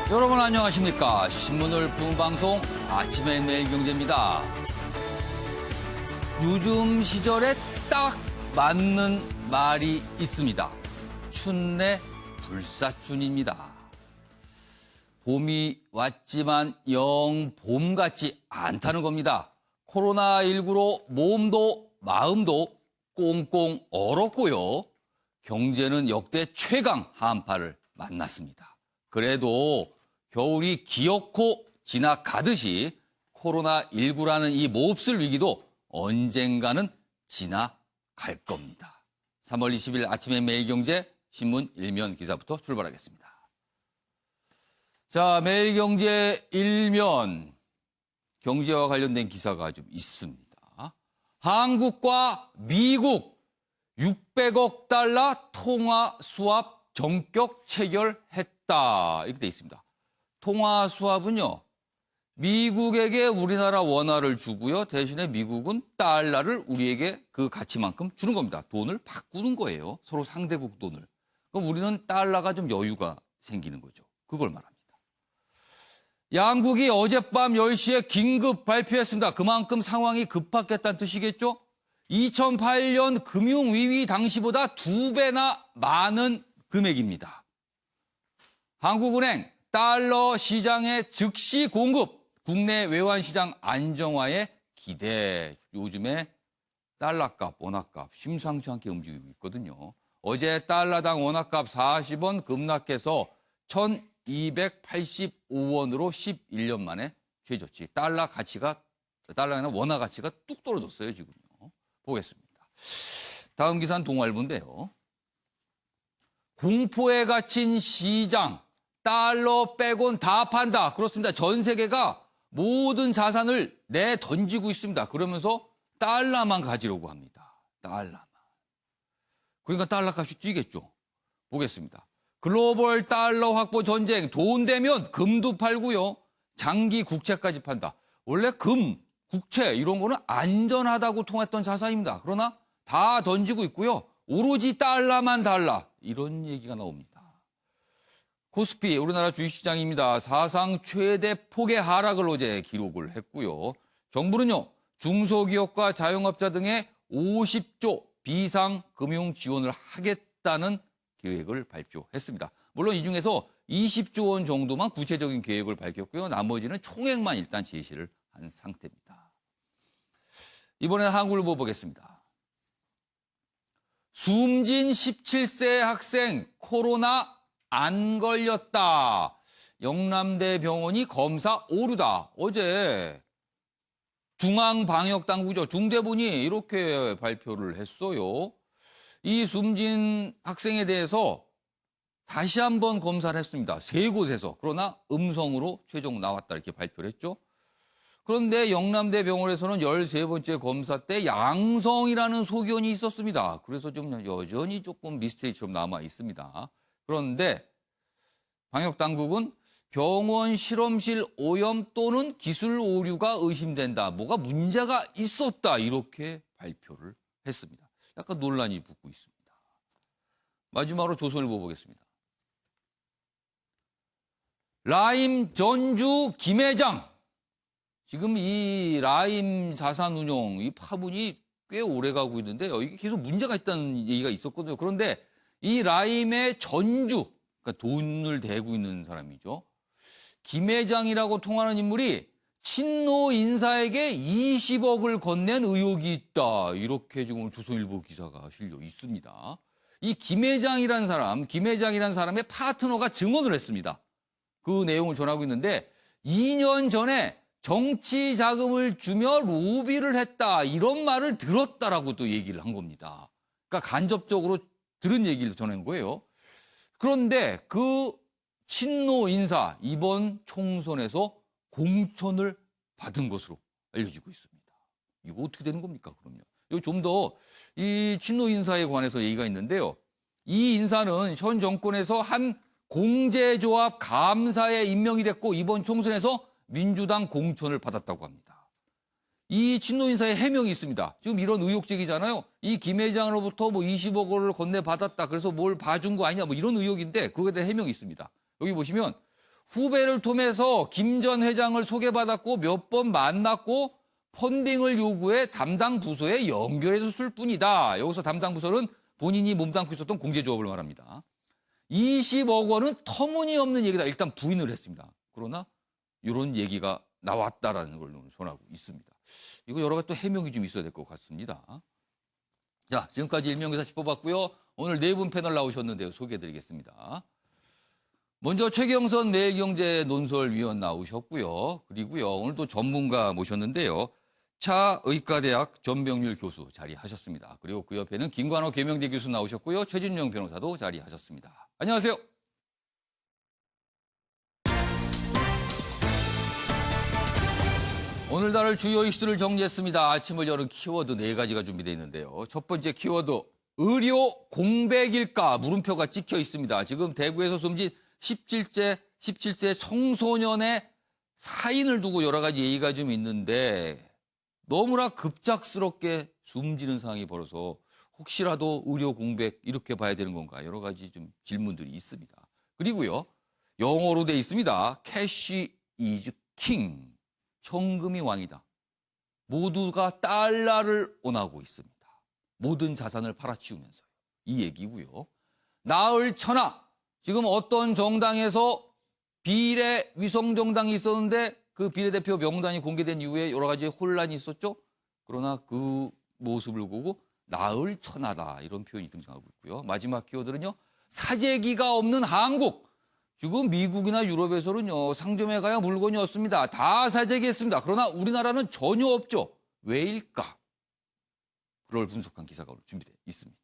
여러분 안녕하십니까. 신문을 푸는 방송 아침의 매일경제입니다. 요즘 시절에 딱 맞는 말이 있습니다. 춘내 불사춘입니다. 봄이 왔지만 영 봄 같지 않다는 겁니다. 코로나19로 몸도 마음도 꽁꽁 얼었고요. 경제는 역대 최강 한파를 만났습니다. 그래도 겨울이 기어코 지나가듯이 코로나19라는 이 몹쓸 위기도 언젠가는 지나갈 겁니다. 3월 20일 아침의 매일경제 신문 일면 기사부터 출발하겠습니다. 자, 매일경제 일면 경제와 관련된 기사가 좀 있습니다. 한국과 미국 600억 달러 통화 수합 전격 체결했다. 이렇게 돼 있습니다. 통화 수합은요, 미국에게 우리나라 원화를 주고요. 대신에 미국은 달러를 우리에게 그 가치만큼 주는 겁니다. 돈을 바꾸는 거예요. 서로 상대국 돈을. 그럼 우리는 달러가 좀 여유가 생기는 거죠. 그걸 말합니다. 양국이 어젯밤 10시에 긴급 발표했습니다. 그만큼 상황이 급박했다는 뜻이겠죠? 2008년 금융위기 당시보다 2배나 많은 금액입니다. 한국은행 달러 시장의 즉시 공급, 국내 외환시장 안정화에 기대. 요즘에 달러값, 원화값 심상치 않게 움직이고 있거든요. 어제 달러당 원화값 40원 급락해서 1,285원으로 11년 만에 최저치. 달러에는 원화 가치가 뚝 떨어졌어요, 지금요. 보겠습니다. 다음 기사는 동아일보인데요. 공포에 갇힌 시장, 달러 빼곤 다 판다. 그렇습니다. 전 세계가 모든 자산을 내던지고 있습니다. 그러면서 달러만 가지려고 합니다. 달러만. 그러니까 달러 값이 뛰겠죠. 보겠습니다. 글로벌 달러 확보 전쟁, 돈 되면 금도 팔고요. 장기 국채까지 판다. 원래 금, 국채 이런 거는 안전하다고 통했던 자산입니다. 그러나 다 던지고 있고요. 오로지 달러만 달라. 이런 얘기가 나옵니다. 코스피, 우리나라 주식시장입니다. 사상 최대 폭의 하락을 어제 기록을 했고요. 정부는요, 중소기업과 자영업자 등의 50조 비상금융 지원을 하겠다는 계획을 발표했습니다. 물론 이 중에서 20조 원 정도만 구체적인 계획을 밝혔고요. 나머지는 총액만 일단 제시를 한 상태입니다. 이번엔 한국일보 보겠습니다. 숨진 17세 학생 코로나 안 걸렸다. 영남대병원이 검사 오류다. 어제 중앙방역당국이죠. 중대본이 이렇게 발표를 했어요. 이 숨진 학생에 대해서 다시 한번 검사를 했습니다. 3곳에서. 그러나 음성으로 최종 나왔다 이렇게 발표를 했죠. 그런데 영남대병원에서는 13번째 검사 때 양성이라는 소견이 있었습니다. 그래서 좀 여전히 조금 미스테리처럼 남아 있습니다. 그런데 방역당국은 병원 실험실 오염 또는 기술 오류가 의심된다. 뭐가 문제가 있었다. 이렇게 발표를 했습니다. 약간 논란이 붙고 있습니다. 마지막으로 조선일보 보겠습니다. 라임 전주 김회장. 지금 이 라임 자산운용, 이 파문이 꽤 오래 가고 있는데요. 이게 계속 문제가 있다는 얘기가 있었거든요. 그런데 이 라임의 전주, 그러니까 돈을 대고 있는 사람이죠. 김 회장이라고 통하는 인물이 친노 인사에게 20억을 건넨 의혹이 있다. 이렇게 지금 조선일보 기사가 실려 있습니다. 이 김 회장이라는 사람의 파트너가 증언을 했습니다. 그 내용을 전하고 있는데 2년 전에 정치 자금을 주며 로비를 했다. 이런 말을 들었다라고 또 얘기를 한 겁니다. 그러니까 간접적으로 들은 얘기를 전한 거예요. 그런데 그 친노 인사 이번 총선에서 공천을 받은 것으로 알려지고 있습니다. 이거 어떻게 되는 겁니까? 그럼요. 여기 좀 더 이 친노 인사에 관해서 얘기가 있는데요. 이 인사는 현 정권에서 한 공제조합 감사에 임명이 됐고 이번 총선에서 민주당 공천을 받았다고 합니다. 이 친노 인사의 해명이 있습니다. 지금 이런 의혹 제기잖아요. 이 김 회장으로부터 뭐 20억 원을 건네받았다. 그래서 뭘 봐준 거 아니냐. 뭐 이런 의혹인데 그거에 대한 해명이 있습니다. 여기 보시면 후배를 통해서 김 전 회장을 소개받았고 몇 번 만났고 펀딩을 요구해 담당 부서에 연결해줬을 뿐이다. 여기서 담당 부서는 본인이 몸담고 있었던 공제조합을 말합니다. 20억 원은 터무니없는 얘기다. 일단 부인을 했습니다. 그러나 이런 얘기가 나왔다라는 걸 전하고 있습니다. 이거 여러 가지 또 해명이 좀 있어야 될 것 같습니다. 자, 지금까지 일명기사 짚어봤고요. 오늘 네 분 패널 나오셨는데요. 소개해드리겠습니다. 먼저 최경선 매일경제 논설위원 나오셨고요. 그리고요, 오늘 또 전문가 모셨는데요. 차의과대학 전병률 교수 자리하셨습니다. 그리고 그 옆에는 김관호 계명대 교수 나오셨고요. 최진영 변호사도 자리하셨습니다. 안녕하세요. 오늘 다룰 주요 이슈를 정리했습니다. 아침을 여는 키워드 4가지가 준비되어 있는데요. 첫 번째 키워드, 의료 공백일까? 물음표가 찍혀 있습니다. 지금 대구에서 숨진 17세 청소년의 사인을 두고 여러 가지 얘기가 좀 있는데 너무나 급작스럽게 숨지는 상황이 벌어서 혹시라도 의료 공백 이렇게 봐야 되는 건가? 여러 가지 좀 질문들이 있습니다. 그리고요, 영어로 돼 있습니다. Cash is king. 현금이 왕이다. 모두가 달러를 원하고 있습니다. 모든 자산을 팔아치우면서요. 이 얘기고요. 나흘 천하. 지금 어떤 정당에서 비례 위성정당이 있었는데 그 비례대표 명단이 공개된 이후에 여러 가지 혼란이 있었죠. 그러나 그 모습을 보고 나흘 천하다. 이런 표현이 등장하고 있고요. 마지막 키워드는요. 사재기가 없는 한국. 지금 미국이나 유럽에서는요. 상점에 가야 물건이 없습니다. 다 사재기했습니다. 그러나 우리나라는 전혀 없죠. 왜일까? 그걸 분석한 기사가 오늘 준비되어 있습니다.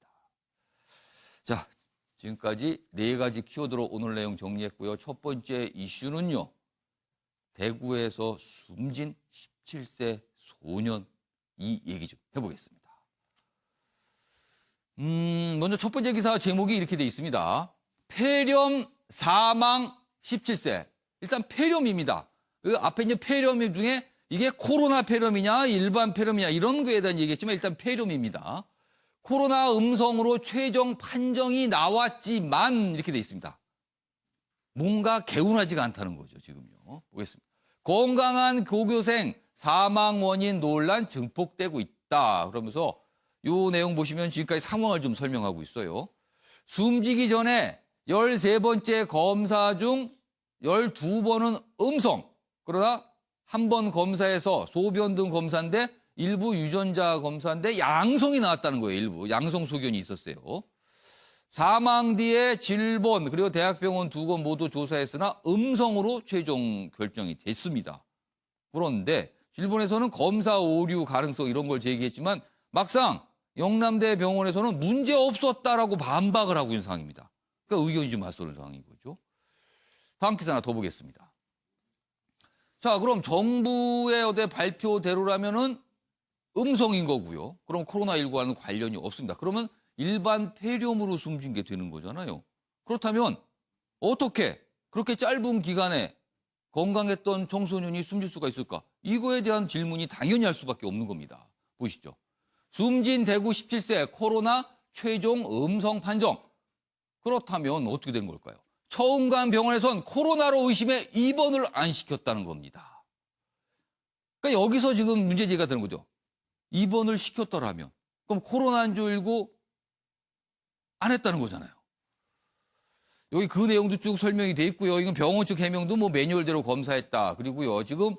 자, 지금까지 4가지 키워드로 오늘 내용 정리했고요. 첫 번째 이슈는요. 대구에서 숨진 17세 소년 이 얘기 좀 해보겠습니다. 먼저 첫 번째 기사 제목이 이렇게 되어 있습니다. 폐렴 사망 17세. 일단 폐렴입니다. 그 앞에 있는 폐렴 중에 이게 코로나 폐렴이냐 일반 폐렴이냐 이런 거에 대한 얘기겠지만 일단 폐렴입니다. 코로나 음성으로 최종 판정이 나왔지만 이렇게 돼 있습니다. 뭔가 개운하지가 않다는 거죠, 지금요. 보겠습니다. 건강한 고교생 사망 원인 논란 증폭되고 있다. 그러면서 이 내용 보시면 지금까지 상황을 좀 설명하고 있어요. 숨지기 전에 13번째 검사 중 12번은 음성. 그러나 한 번 검사에서 소변 등 검사인데 일부 유전자 검사인데 양성이 나왔다는 거예요. 일부 양성 소견이 있었어요. 사망 뒤에 질본 그리고 대학병원 2곳 모두 조사했으나 음성으로 최종 결정이 됐습니다. 그런데 일본에서는 검사 오류 가능성 이런 걸 제기했지만 막상 영남대 병원에서는 문제 없었다라고 반박을 하고 있는 상황입니다. 그러니까 의견이 좀 맞서는 상황인 거죠. 다음 기사 하나 더 보겠습니다. 자, 그럼 정부의 어제 발표대로라면은 음성인 거고요. 그럼 코로나19와는 관련이 없습니다. 그러면 일반 폐렴으로 숨진 게 되는 거잖아요. 그렇다면 어떻게 그렇게 짧은 기간에 건강했던 청소년이 숨질 수가 있을까? 이거에 대한 질문이 당연히 할 수밖에 없는 겁니다. 보시죠. 숨진 대구 17세 코로나 최종 음성 판정. 그렇다면 어떻게 되는 걸까요? 처음 간 병원에선 코로나로 의심해 입원을 안 시켰다는 겁니다. 그러니까 여기서 지금 문제제기가 되는 거죠. 입원을 시켰더라면 그럼 코로나인 줄 알고 안 했다는 거잖아요. 여기 그 내용도 쭉 설명이 돼 있고요. 이건 병원 측 해명도 뭐 매뉴얼대로 검사했다. 그리고요. 지금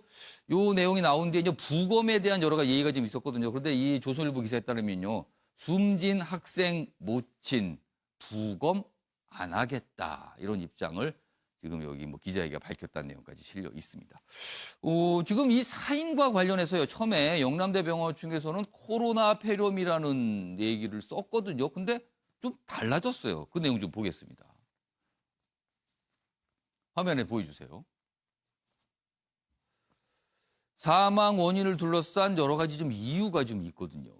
요 내용이 나온 뒤에 이제 부검에 대한 여러 가지 얘기가 좀 있었거든요. 그런데 이 조선일보 기사에 따르면요. 숨진 학생 모친 부검 안 하겠다. 이런 입장을 지금 여기 뭐 기자회견 밝혔다는 내용까지 실려 있습니다. 지금 이 사인과 관련해서요. 처음에 영남대 병원 측에서는 코로나 폐렴이라는 얘기를 썼거든요. 근데 좀 달라졌어요. 그 내용 좀 보겠습니다. 화면에 보여주세요. 사망 원인을 둘러싼 여러 가지 좀 이유가 좀 있거든요.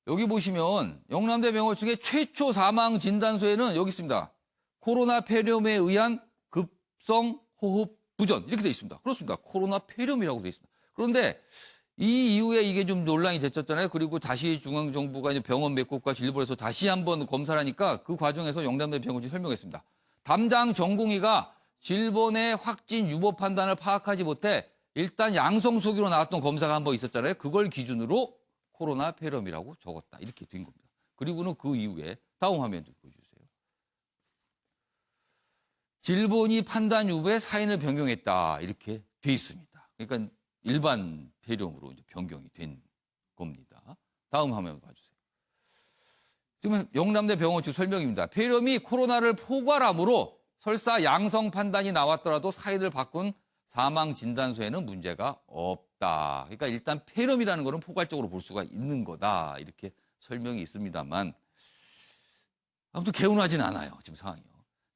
여기 보시면 영남대 병원 측의 최초 사망 진단서에는 여기 있습니다. 코로나 폐렴에 의한 급성 호흡 부전 이렇게 되어 있습니다. 그렇습니다. 코로나 폐렴이라고 되어 있습니다. 그런데 이 이후에 이게 좀 논란이 됐었잖아요. 그리고 다시 중앙정부가 이제 병원 몇 곳과 진료를 해서 다시 한번 검사를 하니까 그 과정에서 영남대 병원이 설명했습니다. 담당 전공의가 질본의 확진 유보 판단을 파악하지 못해 일단 양성 소기로 나왔던 검사가 한 번 있었잖아요. 그걸 기준으로 코로나 폐렴이라고 적었다. 이렇게 된 겁니다. 그리고는 그 이후에 다음 화면 좀 보여주세요. 질본이 판단 유보에 사인을 변경했다. 이렇게 돼 있습니다. 그러니까 일반 폐렴으로 이제 변경이 된 겁니다. 다음 화면 봐주세요. 지금 영남대 병원 측 설명입니다. 폐렴이 코로나를 포괄함으로 설사 양성 판단이 나왔더라도 사인을 바꾼 사망 진단서에는 문제가 없다. 그러니까 일단 폐렴이라는 거는 포괄적으로 볼 수가 있는 거다. 이렇게 설명이 있습니다만 아무튼 개운하진 않아요. 지금 상황이요.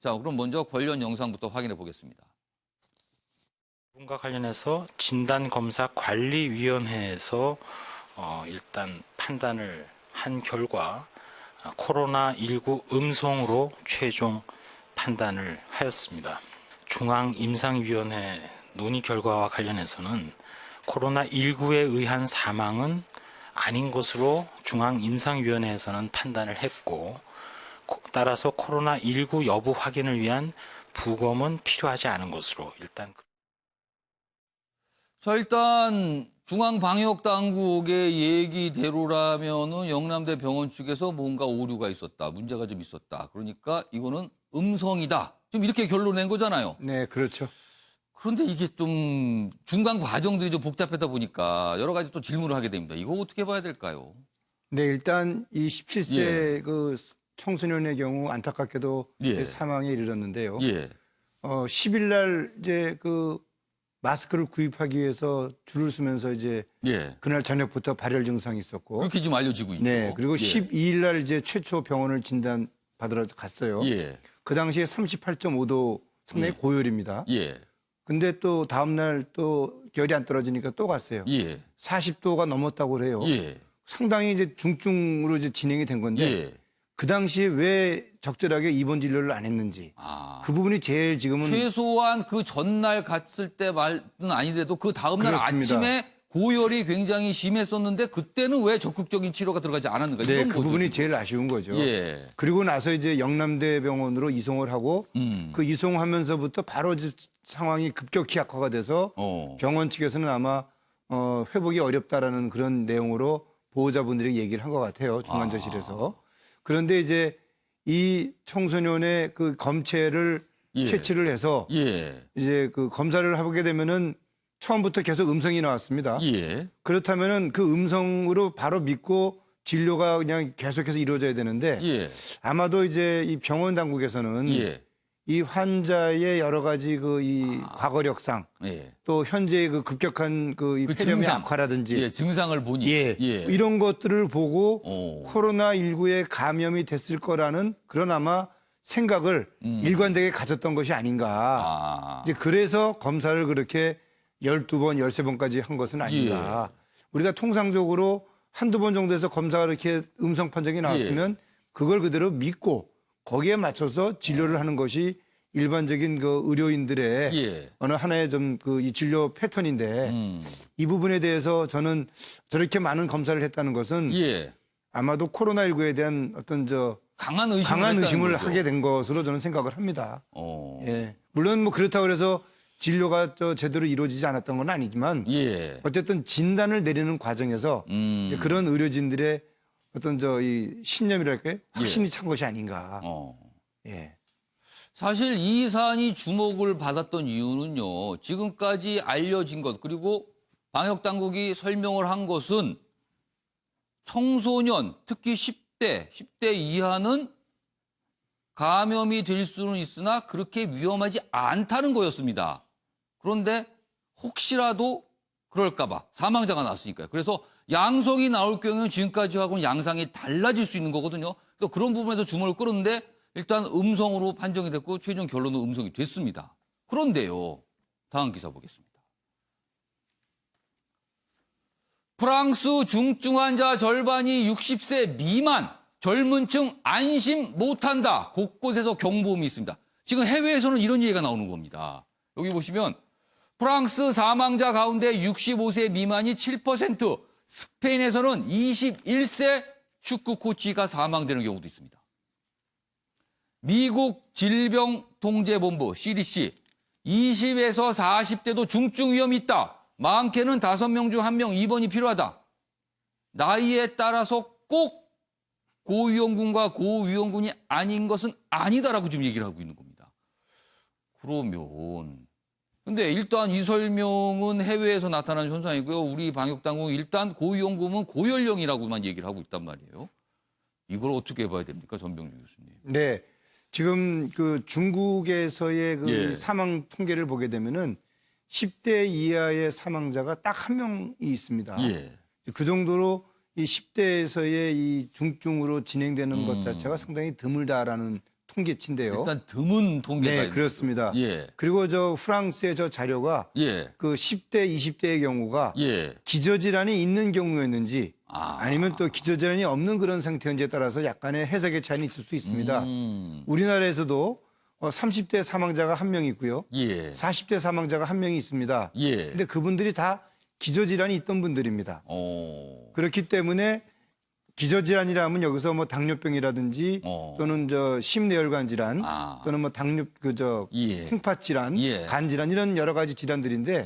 자, 그럼 먼저 관련 영상부터 확인해 보겠습니다. 이분과 관련해서 진단검사관리위원회에서 일단 판단을 한 결과 코로나19 음성으로 최종 판단을 하였습니다. 중앙임상위원회 논의 결과와 관련해서는 코로나19에 의한 사망은 아닌 것으로 중앙임상위원회에서는 판단을 했고, 따라서 코로나19 여부 확인을 위한 부검은 필요하지 않은 것으로 일단 중앙방역당국의 얘기대로라면은 영남대 병원 측에서 뭔가 오류가 있었다, 문제가 좀 있었다. 그러니까 이거는 음성이다. 좀 이렇게 결론 낸 거잖아요. 네, 그렇죠. 그런데 이게 좀 중간 과정들이 좀 복잡하다 보니까 여러 가지 또 질문을 하게 됩니다. 이거 어떻게 봐야 될까요? 네, 일단 이 17세 그 청소년의 경우 안타깝게도 사망에 이르렀는데요. 10일 날 이제 그 마스크를 구입하기 위해서 줄을 서면서 이제 그날 저녁부터 발열 증상이 있었고 그렇게 좀 알려지고 있죠. 네, 그리고 12일 날 이제 최초 병원을 진단 받으러 갔어요. 그 당시에 38.5도 상당히 고열입니다. 근데 또 다음 날 또 열이 안 떨어지니까 또 갔어요. 40도가 넘었다고 그래요. 상당히 이제 중증으로 이제 진행이 된 건데 그 당시에 왜 적절하게 입원 진료를 안 했는지 그 부분이 제일 지금은 최소한 그 전날 갔을 때 말은 아니더라도 그 다음 날 그렇습니다. 아침에 고열이 굉장히 심했었는데 그때는 왜 적극적인 치료가 들어가지 않았는가? 네, 이런 그 거죠, 부분이 지금. 제일 아쉬운 거죠. 그리고 나서 이제 영남대 병원으로 이송을 하고 그 이송하면서부터 바로 이제 상황이 급격히 악화가 돼서 병원 측에서는 아마 회복이 어렵다라는 그런 내용으로 보호자분들이 얘기를 한 것 같아요. 중환자실에서. 그런데 이제 이 청소년의 그 검체를 채취를 해서 이제 그 검사를 하게 되면은 처음부터 계속 음성이 나왔습니다. 그렇다면은 그 음성으로 바로 믿고 진료가 그냥 계속해서 이루어져야 되는데 아마도 이제 이 병원 당국에서는 이 환자의 여러 가지 그 이 과거력상 또 현재의 그 급격한 그 이 폐렴의 증상. 악화라든지 증상을 보니 이런 것들을 보고 코로나19에 감염이 됐을 거라는 그런 아마 생각을 일관되게 가졌던 것이 아닌가. 이제 그래서 검사를 그렇게 12번, 13번까지 한 것은 아닌가. 우리가 통상적으로 한두 번 정도에서 검사가 이렇게 음성 판정이 나왔으면 그걸 그대로 믿고 거기에 맞춰서 진료를 하는 것이 일반적인 그 의료인들의 어느 하나의 좀 그 이 진료 패턴인데 이 부분에 대해서 저는 저렇게 많은 검사를 했다는 것은 아마도 코로나19에 대한 어떤 강한 의심을 하게 된 것으로 저는 생각을 합니다. 물론 뭐 그렇다고 해서 진료가 제대로 이루어지지 않았던 건 아니지만 어쨌든 진단을 내리는 과정에서 이제 그런 의료진들의 어떤 이 신념이랄까요? 확신이 찬 것이 아닌가. 사실 이 사안이 주목을 받았던 이유는요. 지금까지 알려진 것 그리고 방역당국이 설명을 한 것은 청소년 특히 10대 이하는 감염이 될 수는 있으나 그렇게 위험하지 않다는 거였습니다. 그런데 혹시라도 그럴까 봐 사망자가 났으니까요. 그래서 양성이 나올 경우는 지금까지하고는 양상이 달라질 수 있는 거거든요. 그러니까 그런 부분에서 주목을 끌었는데 일단 음성으로 판정이 됐고 최종 결론은 음성이 됐습니다. 그런데요. 다음 기사 보겠습니다. 프랑스 중증 환자 절반이 60세 미만, 젊은 층 안심 못한다. 곳곳에서 경보음이 있습니다. 지금 해외에서는 이런 얘기가 나오는 겁니다. 여기 보시면 프랑스 사망자 가운데 65세 미만이 7%, 스페인에서는 21세 축구 코치가 사망되는 경우도 있습니다. 미국 질병통제본부 CDC 20에서 40대도 중증 위험이 있다. 많게는 5명 중 1명 입원이 필요하다. 나이에 따라서 꼭 고위험군과 고위험군이 아닌 것은 아니다라고 지금 얘기를 하고 있는 겁니다. 그러면 근데 일단 이 설명은 해외에서 나타난 현상이고요. 우리 방역당국은 일단 고위험군은 고연령이라고만 얘기를 하고 있단 말이에요. 이걸 어떻게 봐야 됩니까, 전병준 교수님? 네. 지금 그 중국에서의 그 예. 사망 통계를 보게 되면은 10대 이하의 사망자가 딱 1명이 있습니다. 예. 그 정도로 이 10대에서의 이 중증으로 진행되는 것 자체가 상당히 드물다라는 통계치인데요. 일단 드문 통계가 네, 그렇습니다. 예. 그리고 저 프랑스의 저 자료가 예. 그 10대, 20대의 경우가 예. 기저질환이 있는 경우였는지 아. 아니면 또 기저질환이 없는 그런 상태인지에 따라서 약간의 해석의 차이는 있을 수 있습니다. 우리나라에서도 30대 사망자가 1명 있고요. 예. 40대 사망자가 1명이 있습니다. 예. 근데 그분들이 다 기저질환이 있던 분들입니다. 그렇기 때문에 기저질환이라 하면 여기서 뭐 당뇨병이라든지 또는 저 심내혈관 질환 또는 뭐 당뇨 예. 콩팥 질환, 예. 간 질환 이런 여러 가지 질환들인데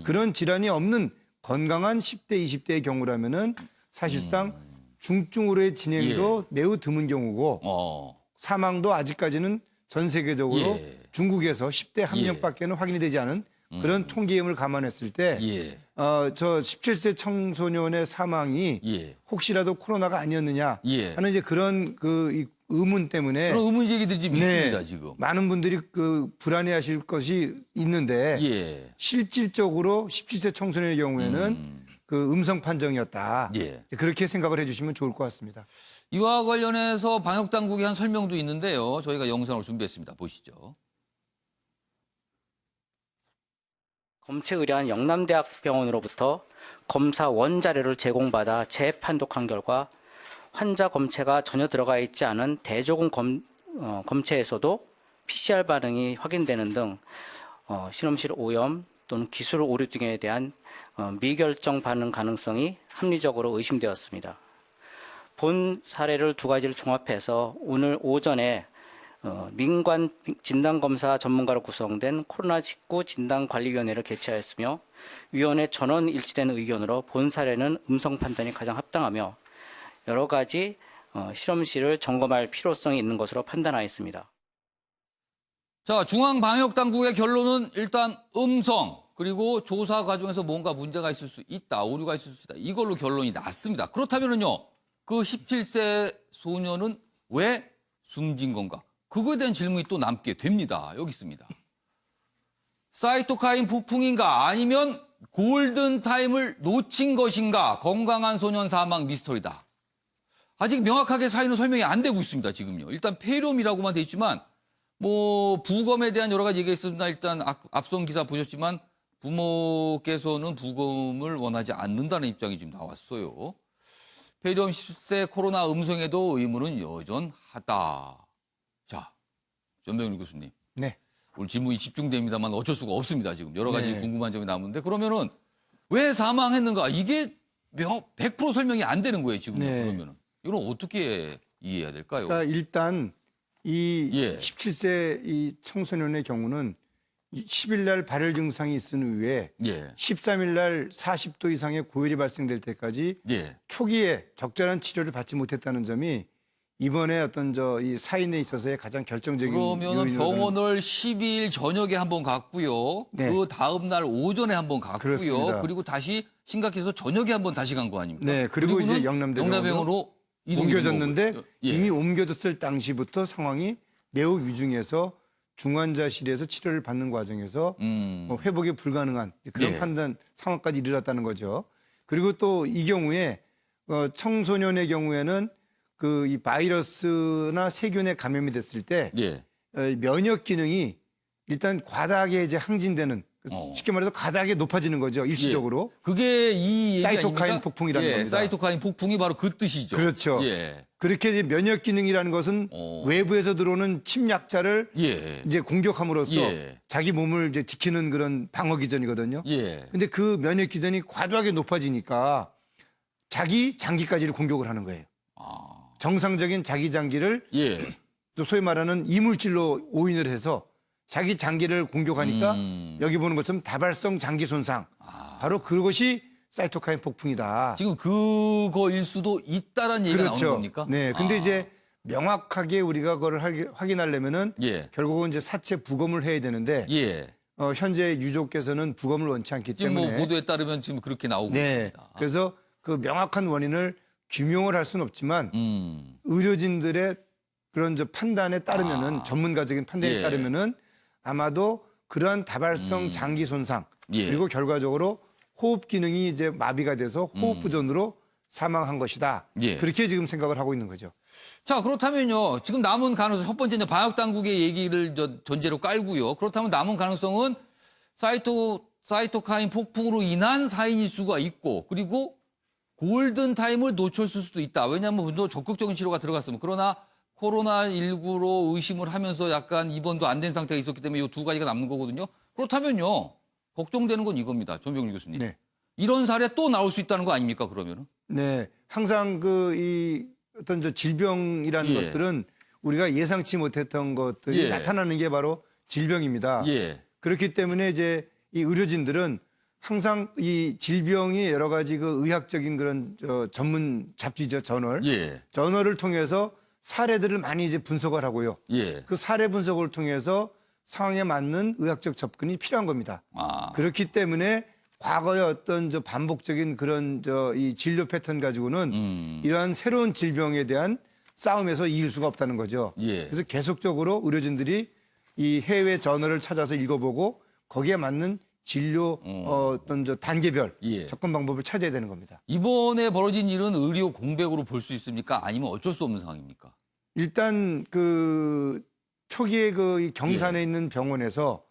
그런 질환이 없는 건강한 10대, 20대의 경우라면은 사실상 중증으로의 진행도 매우 드문 경우고 사망도 아직까지는 전 세계적으로 예. 중국에서 10대 1명밖에는 확인이 되지 않은 그런 통계임을 감안했을 때 예. 저 17세 청소년의 사망이 예. 혹시라도 코로나가 아니었느냐 예. 하는 이제 그런 그 의문 때문에 그런 의문 제기들이 지금 네, 있습니다, 지금. 많은 분들이 그 불안해하실 것이 있는데 예. 실질적으로 17세 청소년의 경우에는 그 음성 판정이었다. 예. 그렇게 생각을 해주시면 좋을 것 같습니다. 이와 관련해서 방역 당국의 한 설명도 있는데요. 저희가 영상을 준비했습니다. 보시죠. 검체 의뢰한 영남대학병원으로부터 검사 원자료를 제공받아 재판독한 결과 환자 검체가 전혀 들어가 있지 않은 대조군 검체에서도 PCR 반응이 확인되는 등 실험실 오염 또는 기술 오류 등에 대한 미결정 반응 가능성이 합리적으로 의심되었습니다. 본 사례를 두 가지를 종합해서 오늘 오전에 민관 진단검사 전문가로 구성된 코로나19 진단관리위원회를 개최하였으며 위원회 전원 일치된 의견으로 본 사례는 음성 판단이 가장 합당하며 여러 가지 실험실을 점검할 필요성이 있는 것으로 판단하였습니다. 자, 중앙방역당국의 결론은 일단 음성, 그리고 조사 과정에서 뭔가 문제가 있을 수 있다, 오류가 있을 수 있다. 이걸로 결론이 났습니다. 그렇다면요, 그 17세 소년은 왜 숨진 건가? 그거에 대한 질문이 또 남게 됩니다. 여기 있습니다. 사이토카인 폭풍인가 아니면 골든타임을 놓친 것인가? 건강한 소년 사망 미스터리다. 아직 명확하게 사인은 설명이 안 되고 있습니다. 지금요. 일단 폐렴이라고만 돼 있지만 뭐 부검에 대한 여러 가지 얘기가 있습니다. 일단 앞선 기사 보셨지만 부모께서는 부검을 원하지 않는다는 입장이 지금 나왔어요. 폐렴 10세 코로나 음성에도 의문은 여전하다. 자, 전병준 교수님. 네. 오늘 질문이 집중됩니다만 어쩔 수가 없습니다. 지금 여러 가지 네. 궁금한 점이 남는데 그러면은 왜 사망했는가? 이게 100% 설명이 안 되는 거예요. 지금 네. 그러면은 이건 어떻게 이해해야 될까요? 그러니까 일단 이 예. 17세 이 청소년의 경우는 10일 날 발열 증상이 있은 후에 예. 13일 날 40도 이상의 고열이 발생될 때까지 예. 초기에 적절한 치료를 받지 못했다는 점이 이번에 어떤 이 사인에 있어서의 가장 결정적인 그러면은 요인으로 병원을 12일 저녁에 한번 갔고요. 네. 그 다음 날 오전에 한번 갔고요. 그렇습니다. 그리고 다시 심각해서 저녁에 한번 다시 간 거 아닙니까? 네, 그리고 이제 영남대병원으로 이동이 된 옮겨졌는데 거고요. 예. 이미 옮겨졌을 당시부터 상황이 매우 위중해서 중환자실에서 치료를 받는 과정에서 회복이 불가능한 그런 예. 판단 상황까지 이르렀다는 거죠. 그리고 또 이 경우에 청소년의 경우에는 그 이 바이러스나 세균에 감염이 됐을 때 예. 면역 기능이 일단 과다하게 이제 항진되는 쉽게 말해서 과다하게 높아지는 거죠 일시적으로. 그게 이 얘기 사이토카인 아닙니까? 폭풍이라는 예, 겁니다. 사이토카인 폭풍이 바로 그 뜻이죠. 그렇죠. 예. 그렇게 이제 면역 기능이라는 것은 외부에서 들어오는 침략자를 예. 이제 공격함으로써 예. 자기 몸을 이제 지키는 그런 방어 기전이거든요. 예. 근데 그 면역 기전이 과도하게 높아지니까 자기 장기까지를 공격을 하는 거예요. 정상적인 자기 장기를 예. 또 소위 말하는 이물질로 오인을 해서 자기 장기를 공격하니까 여기 보는 것처럼 다발성 장기 손상. 바로 그것이 사이토카인 폭풍이다. 지금 그거일 수도 있다라는 얘기가 나오는 겁니까? 네. 근데 이제 명확하게 우리가 그걸 확인하려면은 예. 결국은 이제 사체 부검을 해야 되는데 예. 현재 유족께서는 부검을 원치 않기 지금 때문에 뭐 보도에 따르면 지금 그렇게 나오고 네. 있습니다. 그래서 그 명확한 원인을 규명을 할 수는 없지만 의료진들의 그런 판단에 따르면은 전문가적인 판단에 예. 따르면은 아마도 그러한 다발성 장기 손상 예. 그리고 결과적으로 호흡 기능이 이제 마비가 돼서 호흡 부전으로 사망한 것이다. 예. 그렇게 지금 생각을 하고 있는 거죠. 자, 그렇다면요. 지금 남은 가능성, 첫 번째 이제 방역 당국의 얘기를 전제로 깔고요. 그렇다면 남은 가능성은 사이토카인 폭풍으로 인한 사인일 수가 있고, 그리고 골든 타임을 놓쳤을 수도 있다. 왜냐하면 또 적극적인 치료가 들어갔으면. 그러나 코로나19로 의심을 하면서 약간 입원도 안 된 상태가 있었기 때문에 이 두 가지가 남는 거거든요. 그렇다면요. 걱정되는 건 이겁니다. 전병률 교수님. 네. 이런 사례 또 나올 수 있다는 거 아닙니까, 그러면은? 네. 항상 이 어떤 질병이라는 예. 것들은 우리가 예상치 못했던 것들이 예. 나타나는 게 바로 질병입니다. 예. 그렇기 때문에 이제 이 의료진들은 항상 이 질병이 여러 가지 그 의학적인 그런 전문 잡지죠, 저널. 예. 저널을 통해서 사례들을 많이 이제 분석을 하고요. 예. 그 사례 분석을 통해서 상황에 맞는 의학적 접근이 필요한 겁니다. 그렇기 때문에 과거의 어떤 반복적인 그런 이 진료 패턴 가지고는 이러한 새로운 질병에 대한 싸움에서 이길 수가 없다는 거죠. 예. 그래서 계속적으로 의료진들이 이 해외 저널을 찾아서 읽어보고 거기에 맞는 진료 어떤 단계별 예. 접근 방법을 찾아야 되는 겁니다. 이번에 벌어진 일은 의료 공백으로 볼 수 있습니까? 아니면 어쩔 수 없는 상황입니까? 일단 그 초기에 이 경산에 예. 있는 병원에서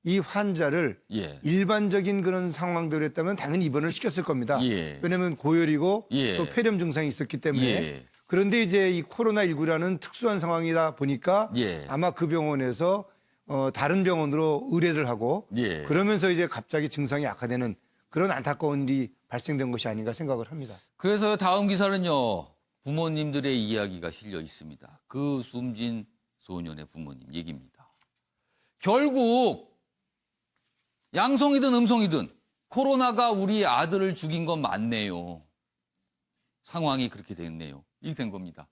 이 환자를 예. 일반적인 그런 상황대로 했다면 당연히 입원을 시켰을 겁니다. 예. 왜냐하면 고열이고 예. 또 폐렴 증상이 있었기 때문에. 예. 그런데 이제 이 코로나19라는 특수한 상황이다 보니까 예. 아마 그 병원에서 다른 병원으로 의뢰를 하고 예. 그러면서 이제 갑자기 증상이 악화되는 그런 안타까운 일이 발생된 것이 아닌가 생각을 합니다. 그래서 다음 기사는요. 부모님들의 이야기가 실려 있습니다. 그 숨진 소년의 부모님 얘기입니다. 결국 양성이든 음성이든 코로나가 우리 아들을 죽인 건 맞네요. 상황이 그렇게 됐네요. 이렇게 된 겁니다.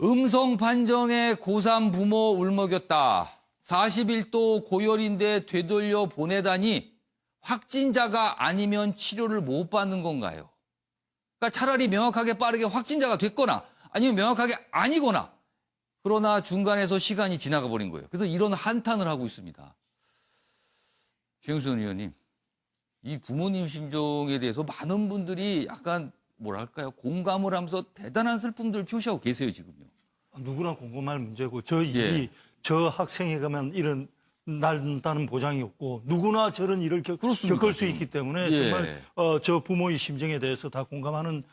음성 판정에 고3 부모 울먹였다. 41도 고열인데 되돌려 보내다니 확진자가 아니면 치료를 못 받는 건가요? 그러니까 차라리 명확하게 빠르게 확진자가 됐거나 아니면 명확하게 아니거나 그러나 중간에서 시간이 지나가 버린 거예요. 그래서 이런 한탄을 하고 있습니다. 최영선 의원님, 이 부모님 심정에 대해서 많은 분들이 약간 뭐랄까요, 공감을 하면서 대단한 슬픔들을 표시하고 계세요, 지금요. 누구나 공감할 문제고 저 일이 예. 저 학생에 가면 이런 난다는 보장이 없고 누구나 저런 일을 그렇습니다, 겪을 수 지금. 있기 때문에 예. 정말 저 부모의 심정에 대해서 다 공감하는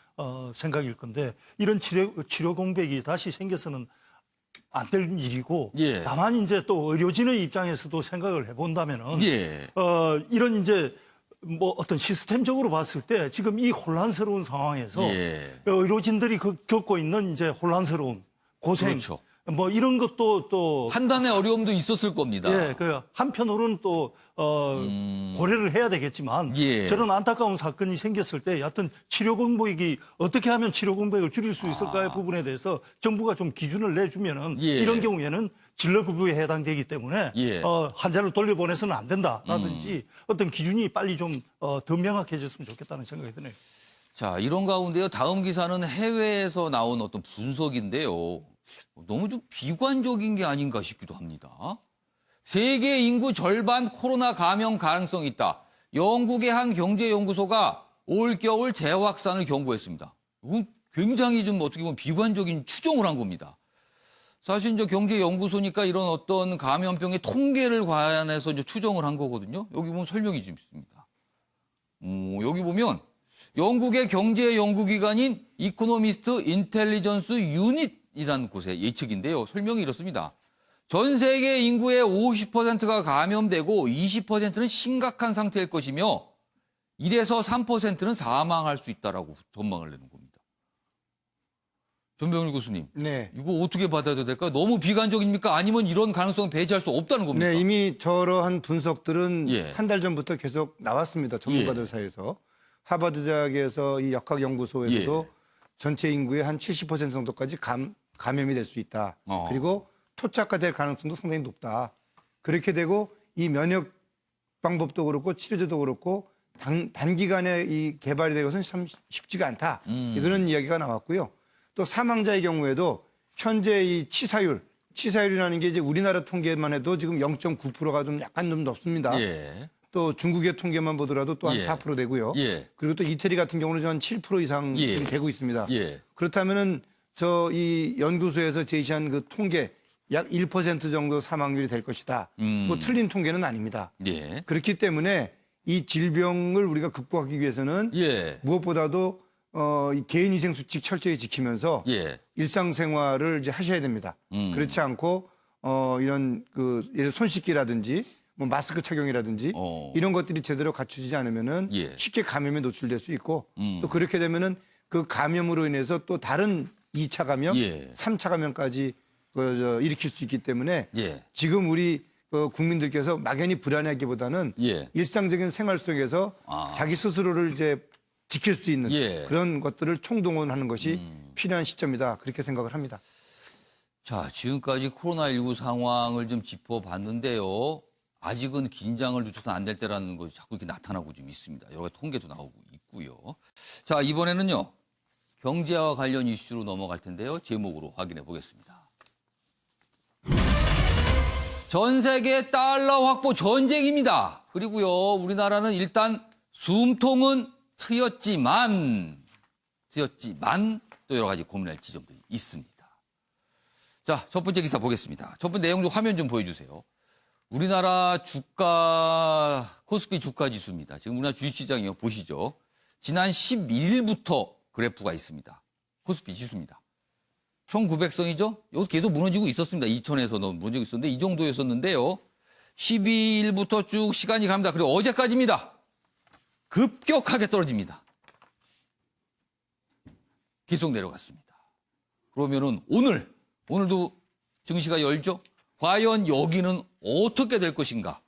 생각일 건데 이런 치료 공백이 다시 생겨서는 안 될 일이고 예. 다만 이제 또 의료진의 입장에서도 생각을 해본다면은 예. 이런 이제 뭐 어떤 시스템적으로 봤을 때 지금 이 혼란스러운 상황에서 예. 의료진들이 겪고 있는 이제 혼란스러움, 고생, 그렇죠. 뭐 이런 것도 또 판단의 어려움도 있었을 겁니다. 예, 그 한편으로는 또 고려를 해야 되겠지만 예. 저런 안타까운 사건이 생겼을 때 여하튼 치료 공백이 어떻게 하면 치료 공백을 줄일 수 있을까의 부분에 대해서 정부가 좀 기준을 내주면은 예. 이런 경우에는 진료급여에 해당되기 때문에 예. 환자를 돌려보내서는 안 된다라든지 어떤 기준이 빨리 좀 더 명확해졌으면 좋겠다는 생각이 드네요. 자, 이런 가운데요. 다음 기사는 해외에서 나온 어떤 분석인데요. 너무 좀 비관적인 게 아닌가 싶기도 합니다. 세계 인구 절반 코로나 감염 가능성이 있다. 영국의 한 경제연구소가 올겨울 재확산을 경고했습니다. 이건 굉장히 좀 어떻게 보면 비관적인 추정을 한 겁니다. 사실 이제 경제연구소니까 이런 어떤 감염병의 통계를 관해서 이제 추정을 한 거거든요. 여기 보면 설명이 좀 있습니다. 여기 보면 영국의 경제 연구기관인 이코노미스트 인텔리전스 유닛이라는 곳의 예측인데요. 설명이 이렇습니다. 전 세계 인구의 50%가 감염되고 20%는 심각한 상태일 것이며 1에서 3%는 사망할 수 있다라고 전망을 내는 겁니다. 전병일 교수님. 네. 이거 어떻게 받아야 될까요? 너무 비관적입니까? 아니면 이런 가능성을 배제할 수 없다는 겁니까? 네, 이미 저러한 분석들은 예. 한 달 전부터 계속 나왔습니다. 전문가들 사이에서. 하버드 대학에서 이 역학연구소에서도 예. 전체 인구의 한 70% 정도까지 감염이 될 수 있다. 그리고 토착화될 가능성도 상당히 높다. 그렇게 되고 이 면역 방법도 그렇고 치료제도 그렇고 단기간에 이 개발이 되는 것은 참 쉽지가 않다. 이런 이야기가 나왔고요. 또 사망자의 경우에도 현재 이 치사율이라는 게 이제 우리나라 통계만 해도 지금 0.9%가 좀 약간 좀 높습니다. 예. 또 중국의 통계만 보더라도 또 한 예. 4% 되고요. 예. 그리고 또 이태리 같은 경우는 한 7% 이상 예. 되고 있습니다. 예. 그렇다면은 저 이 연구소에서 제시한 그 통계 약 1% 정도 사망률이 될 것이다. 뭐 틀린 통계는 아닙니다. 예. 그렇기 때문에 이 질병을 우리가 극복하기 위해서는 예. 무엇보다도 이 개인위생 수칙 철저히 지키면서 예. 일상생활을 이제 하셔야 됩니다. 그렇지 않고 이런 예를 손 씻기라든지 뭐 마스크 착용이라든지 이런 것들이 제대로 갖추지 않으면은 예. 쉽게 감염에 노출될 수 있고 또 그렇게 되면은 그 감염으로 인해서 또 다른 2차 감염, 예. 3차 감염까지 일으킬 수 있기 때문에 예. 지금 우리 국민들께서 막연히 불안하기보다는 예. 일상적인 생활 속에서 자기 스스로를 이제 지킬 수 있는 예. 그런 것들을 총동원하는 것이 필요한 시점이다. 그렇게 생각을 합니다. 자, 지금까지 코로나19 상황을 좀 짚어봤는데요. 아직은 긴장을 늦춰서는 안 될 때라는 것이 자꾸 이렇게 나타나고 좀 있습니다. 여러 가지 통계도 나오고 있고요. 자, 이번에는요. 경제와 관련 이슈로 넘어갈 텐데요. 제목으로 확인해 보겠습니다. 전 세계 달러 확보 전쟁입니다. 그리고요. 우리나라는 일단 숨통은 트였지만 또 여러 가지 고민할 지점들이 있습니다. 자, 첫 번째 기사 보겠습니다. 첫 번째 내용 좀 화면 좀 보여주세요. 우리나라 주가, 코스피 주가 지수입니다. 지금 우리나라 주식시장이요. 보시죠. 지난 11일부터 그래프가 있습니다. 코스피 지수입니다. 1900선이죠? 여기서 계속 무너지고 있었습니다. 2000에서 너무 무너지고 있었는데 이 정도였었는데요. 12일부터 쭉 시간이 갑니다. 그리고 어제까지입니다. 급격하게 떨어집니다. 계속 내려갔습니다. 그러면은 오늘도 증시가 열죠? 과연 여기는 어떻게 될 것인가?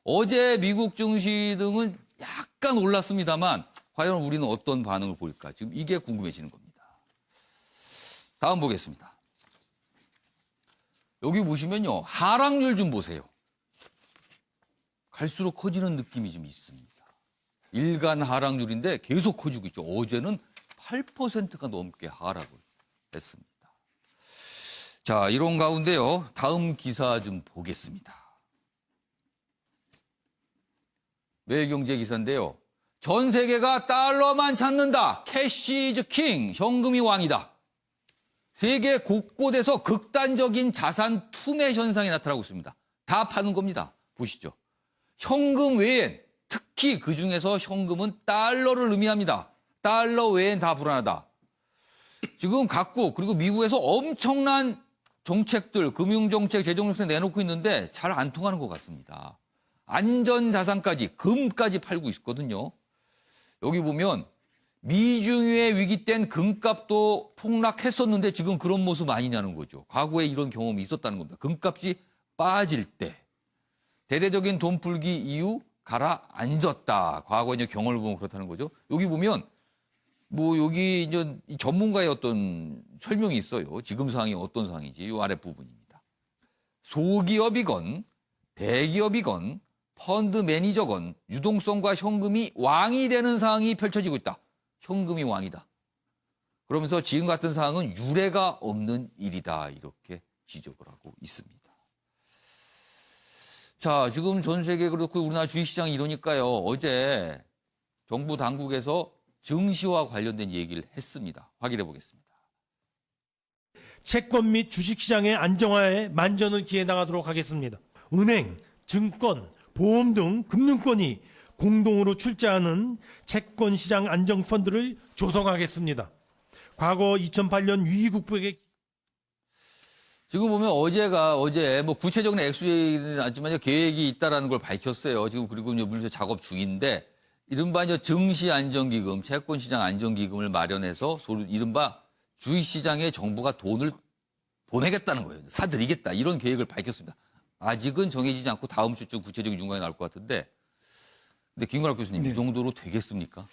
어제 미국 증시 등은 약간 올랐습니다만 과연 우리는 어떤 반응을 보일까? 지금 이게 궁금해지는 겁니다. 다음 보겠습니다. 여기 보시면요. 하락률 좀 보세요. 갈수록 커지는 느낌이 좀 있습니다. 일간 하락률인데 계속 커지고 있죠. 어제는 8%가 넘게 하락을 했습니다. 자, 이런 가운데요. 다음 기사 좀 보겠습니다. 매일경제 기사인데요. 전 세계가 달러만 찾는다. 캐시 이즈 킹. 현금이 왕이다. 세계 곳곳에서 극단적인 자산 투매 현상이 나타나고 있습니다. 다 파는 겁니다. 보시죠. 현금 외엔 특히 그중에서 현금은 달러를 의미합니다. 달러 외엔 다 불안하다. 지금 각국 그리고 미국에서 엄청난 정책들, 금융정책, 재정정책 내놓고 있는데 잘 안 통하는 것 같습니다. 안전자산까지, 금까지 팔고 있거든요. 여기 보면 미중유의 위기 땐 금값도 폭락했었는데 지금 그런 모습 아니냐는 거죠. 과거에 이런 경험이 있었다는 겁니다. 금값이 빠질 때 대대적인 돈 풀기 이후 가라앉았다. 과거 이제 경험을 보면 그렇다는 거죠. 여기 보면 여기 이제 전문가의 어떤 설명이 있어요. 지금 상황이 어떤 상황인지 이 아랫부분입니다. 소기업이건 대기업이건 펀드 매니저건 유동성과 현금이 왕이 되는 상황이 펼쳐지고 있다. 현금이 왕이다. 그러면서 지금 같은 상황은 유례가 없는 일이다. 이렇게 지적을 하고 있습니다. 자, 지금 전 세계 그렇고 우리나라 주식시장이 이러니까요. 어제 정부 당국에서 증시와 관련된 얘기를 했습니다. 확인해 보겠습니다. 채권 및 주식시장의 안정화에 만전을 기해 나가도록 하겠습니다. 은행, 증권, 보험 등 금융권이 공동으로 출자하는 채권시장 안정펀드를 조성하겠습니다. 과거 2008년 위기 극복에 지금 보면 어제 구체적인 액수는 않지만 계획이 있다라는 걸 밝혔어요. 지금 그리고 물론 작업 중인데 이른바 증시 안정기금, 채권시장 안정기금을 마련해서 이른바 주식시장에 정부가 돈을 보내겠다는 거예요. 사들이겠다. 이런 계획을 밝혔습니다. 아직은 정해지지 않고 다음 주쯤 구체적인 윤곽이 나올 것 같은데. 근데 김건학 교수님, 이 정도로 되겠습니까?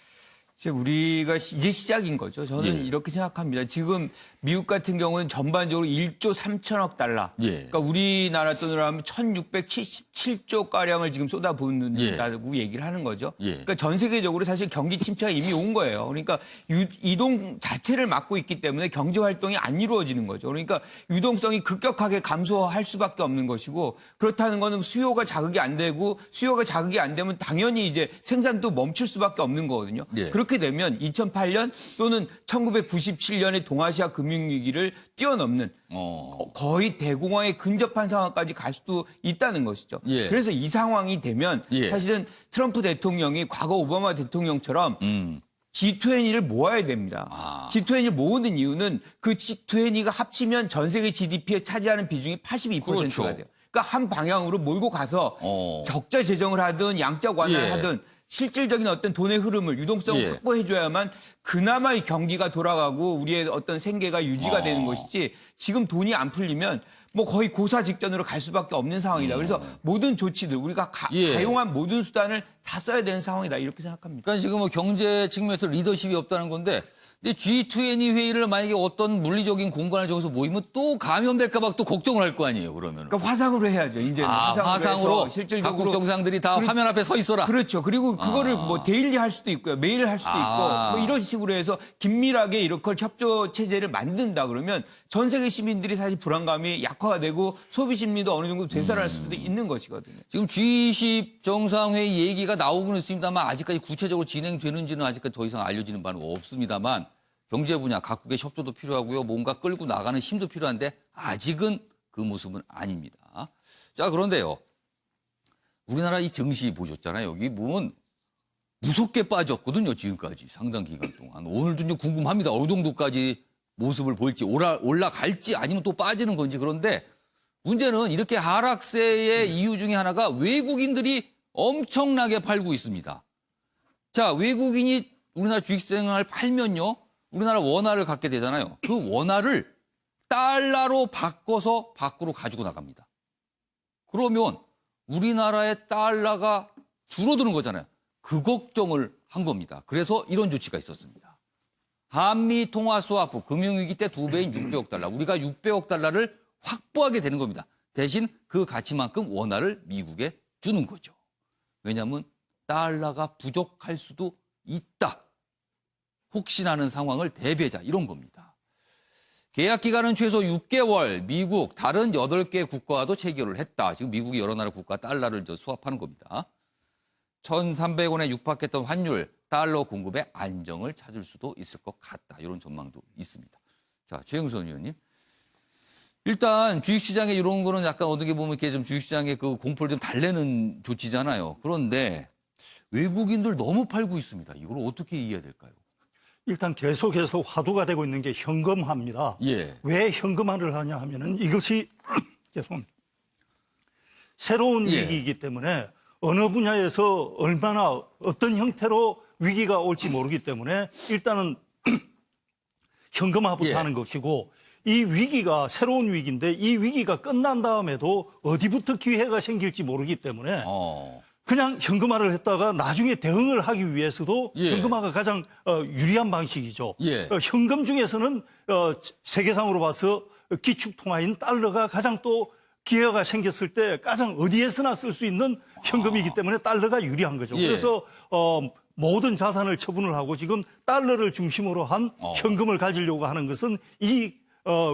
이제 우리가 이제 시작인 거죠. 저는 예. 이렇게 생각합니다. 지금 미국 같은 경우는 전반적으로 1조 3천억 달러. 예. 그러니까 우리나라 돈으로 하면 1677조 가량을 지금 쏟아붓는다고 얘기를 하는 거죠. 예. 그러니까 전 세계적으로 사실 경기 침체가 이미 온 거예요. 그러니까 이동 자체를 막고 있기 때문에 경제 활동이 안 이루어지는 거죠. 그러니까 유동성이 급격하게 감소할 수밖에 없는 것이고, 그렇다는 거는 수요가 자극이 안 되고, 수요가 자극이 안 되면 당연히 이제 생산도 멈출 수밖에 없는 거거든요. 예. 그렇게 되면 2008년 또는 1997년의 동아시아 금융위기를 뛰어넘는 거의 대공황에 근접한 상황까지 갈 수도 있다는 것이죠. 예. 그래서 이 상황이 되면 예. 사실은 트럼프 대통령이 과거 오바마 대통령처럼 G20를 모아야 됩니다. G20를 모으는 이유는 그 G20가 합치면 전 세계 GDP에 차지하는 비중이 82%가 그렇죠. 돼요. 그러니까 한 방향으로 몰고 가서 적자 재정을 하든 양적 완화를 예. 하든 실질적인 어떤 돈의 흐름을, 유동성을 예. 확보해줘야만 그나마 이 경기가 돌아가고 우리의 어떤 생계가 유지가 되는 것이지, 지금 돈이 안 풀리면 뭐 거의 고사 직전으로 갈 수밖에 없는 상황이다. 그래서 모든 조치들, 우리가 예. 가용한 모든 수단을 다 써야 되는 상황이다. 이렇게 생각합니다. 그러니까 지금 뭐 경제 측면에서 리더십이 없다는 건데, 근데 G20 회의를 만약에 어떤 물리적인 공간을 정해서 모이면 또 감염될까 봐 또 걱정을 할 거 아니에요, 그러면. 그러니까 화상으로 해야죠. 이제는 화상으로 해서 실질적으로 각국 정상들이 다 화면 앞에 서 있어라. 그렇죠. 그리고 그거를 뭐 데일리 할 수도 있고요. 매일 할 수도 있고 뭐 이런 식으로 해서 긴밀하게 이렇게 협조 체제를 만든다 그러면 전 세계 시민들이 사실 불안감이 약화가 되고 소비 심리도 어느 정도 되살아날 수도 있는 것이거든요. 지금 G20 정상회의 얘기가 나오고는 있습니다만 아직까지 구체적으로 진행되는지는 아직까지 더 이상 알려지는 바는 없습니다만, 경제 분야 각국의 협조도 필요하고요. 뭔가 끌고 나가는 힘도 필요한데 아직은 그 모습은 아닙니다. 자, 그런데요. 우리나라 이 증시 보셨잖아요. 여기 보면 무섭게 빠졌거든요. 지금까지 상당 기간 동안. 오늘도 좀 궁금합니다. 어느 정도까지 모습을 보일지, 올라갈지 아니면 또 빠지는 건지. 그런데 문제는 이렇게 하락세의 이유 중에 하나가 외국인들이 엄청나게 팔고 있습니다. 자, 외국인이 우리나라 주식시장을 팔면요. 우리나라 원화를 갖게 되잖아요. 그 원화를 달러로 바꿔서 밖으로 가지고 나갑니다. 그러면 우리나라의 달러가 줄어드는 거잖아요. 그 걱정을 한 겁니다. 그래서 이런 조치가 있었습니다. 한미 통화 스와프 금융위기 때 2배인 600억 달러. 우리가 600억 달러를 확보하게 되는 겁니다. 대신 그 가치만큼 원화를 미국에 주는 거죠. 왜냐하면 달러가 부족할 수도 있다. 혹시나 하는 상황을 대비하자, 이런 겁니다. 계약 기간은 최소 6개월, 미국 다른 8개 국가와도 체결을 했다. 지금 미국이 여러 나라 국가 달러를 수합하는 겁니다. 1,300원에 육박했던 환율, 달러 공급에 안정을 찾을 수도 있을 것 같다. 이런 전망도 있습니다. 자, 최영선 의원님. 일단 주식시장에 이런 거는 약간 어떻게 보면 이렇게 좀 주식시장의 그 공포를 좀 달래는 조치잖아요. 그런데 외국인들 너무 팔고 있습니다. 이걸 어떻게 이해해야 될까요? 일단 계속해서 화두가 되고 있는 게 현금화입니다. 예. 왜 현금화를 하냐 하면은 이것이 죄송합니다. 새로운 예. 위기이기 때문에 어느 분야에서 얼마나 어떤 형태로 위기가 올지 모르기 때문에 일단은 현금화부터 예. 하는 것이고, 이 위기가 새로운 위기인데 이 위기가 끝난 다음에도 어디부터 기회가 생길지 모르기 때문에 그냥 현금화를 했다가 나중에 대응을 하기 위해서도 예. 현금화가 가장 유리한 방식이죠. 예. 현금 중에서는 세계상으로 봐서 기축통화인 달러가 가장 또 기회가 생겼을 때 가장 어디에서나 쓸 수 있는 현금이기 때문에 달러가 유리한 거죠. 예. 그래서 모든 자산을 처분을 하고 지금 달러를 중심으로 한 현금을 가지려고 하는 것은 이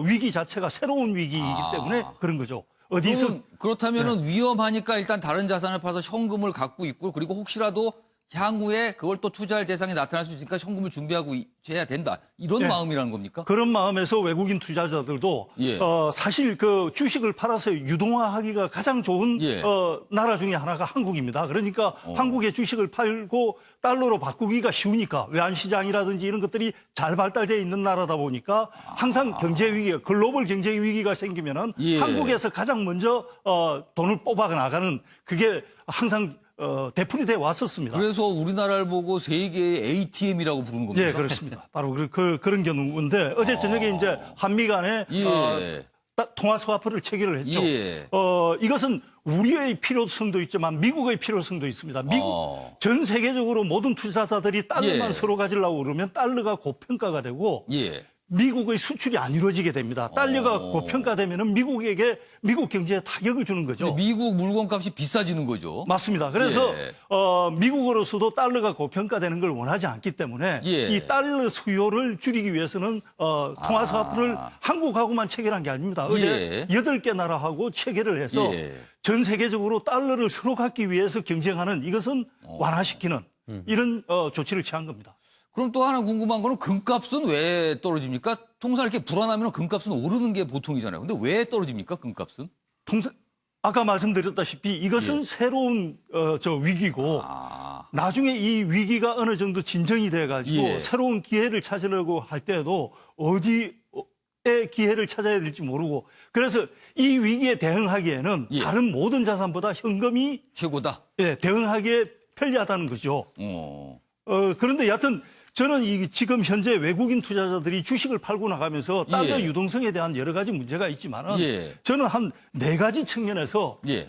위기 자체가 새로운 위기이기 때문에 그런 거죠. 어디서 그렇다면은 위험하니까 일단 다른 자산을 팔아서 현금을 갖고 있고, 그리고 혹시라도 향후에 그걸 또 투자할 대상이 나타날 수 있으니까 현금을 준비하고 해야 된다. 이런 네. 마음이라는 겁니까? 그런 마음에서 외국인 투자자들도 예. 사실 그 주식을 팔아서 유동화하기가 가장 좋은 예. 나라 중에 하나가 한국입니다. 그러니까 한국의 주식을 팔고 달러로 바꾸기가 쉬우니까 외환시장이라든지 이런 것들이 잘 발달되어 있는 나라다 보니까 항상 경제 위기가, 글로벌 경제 위기가 생기면은 예. 한국에서 가장 먼저 돈을 뽑아 나가는, 그게 항상 되풀이돼 왔었습니다. 그래서 우리나라를 보고 세계의 ATM이라고 부르는 겁니다. 예, 그렇습니다. 바로 그런 경우인데 어제 저녁에 이제 한미 간에 예. 통화 스와프를 체결을 했죠. 예. 이것은 우리의 필요성도 있지만 미국의 필요성도 있습니다. 미국 전 세계적으로 모든 투자자들이 달러만 예. 서로 가지려고 그러면 달러가 고평가가 되고 예. 미국의 수출이 안 이루어지게 됩니다. 달러가 고평가되면 미국 경제에 타격을 주는 거죠. 근데 미국 물건값이 비싸지는 거죠. 맞습니다. 그래서 예. 미국으로서도 달러가 고평가되는 걸 원하지 않기 때문에 예. 이 달러 수요를 줄이기 위해서는 통화 스와프를 한국하고만 체결한 게 아닙니다. 어제 예. 8개 나라하고 체결을 해서 예. 전 세계적으로 달러를 서로 갖기 위해서 경쟁하는 이것은 완화시키는 이런 조치를 취한 겁니다. 그럼 또 하나 궁금한 거는 금값은 왜 떨어집니까? 통상 이렇게 불안하면 금값은 오르는 게 보통이잖아요. 근데 왜 떨어집니까? 금값은? 아까 말씀드렸다시피 이것은 새로운 위기고 나중에 이 위기가 어느 정도 진정이 돼가지고 예. 새로운 기회를 찾으려고 할 때도 어디에 기회를 찾아야 될지 모르고 그래서 이 위기에 대응하기에는 예. 다른 모든 자산보다 현금이 최고다. 대응하기에 편리하다는 거죠. 그런데 여하튼 저는 지금 현재 외국인 투자자들이 주식을 팔고 나가면서 달러 예. 유동성에 대한 여러 가지 문제가 있지만은 예. 저는 한 4가지 측면에서 예.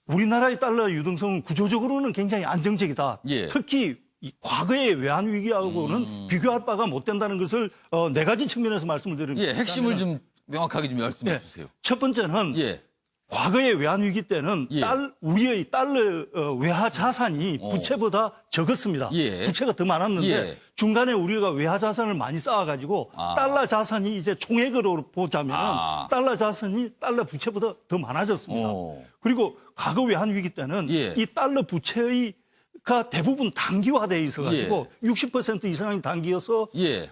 우리나라의 달러 유동성은 구조적으로는 굉장히 안정적이다. 예. 특히 과거의 외환 위기하고는 비교할 바가 못 된다는 것을 4가지 측면에서 말씀을 드립니다. 예, 핵심을 좀 명확하게 좀 말씀해 주세요. 첫 번째는 예. 과거의 외환 위기 때는 예. 우리의 달러 외화 자산이 부채보다 적었습니다. 예. 부채가 더 많았는데 예. 중간에 우리가 외화 자산을 많이 쌓아가지고 달러 자산이 이제 총액으로 보자면 달러 자산이 달러 부채보다 더 많아졌습니다. 그리고 과거 외환 위기 때는 예. 이 달러 부채가 대부분 단기화되어 있어가지고 60% 이상이 단기여서 예.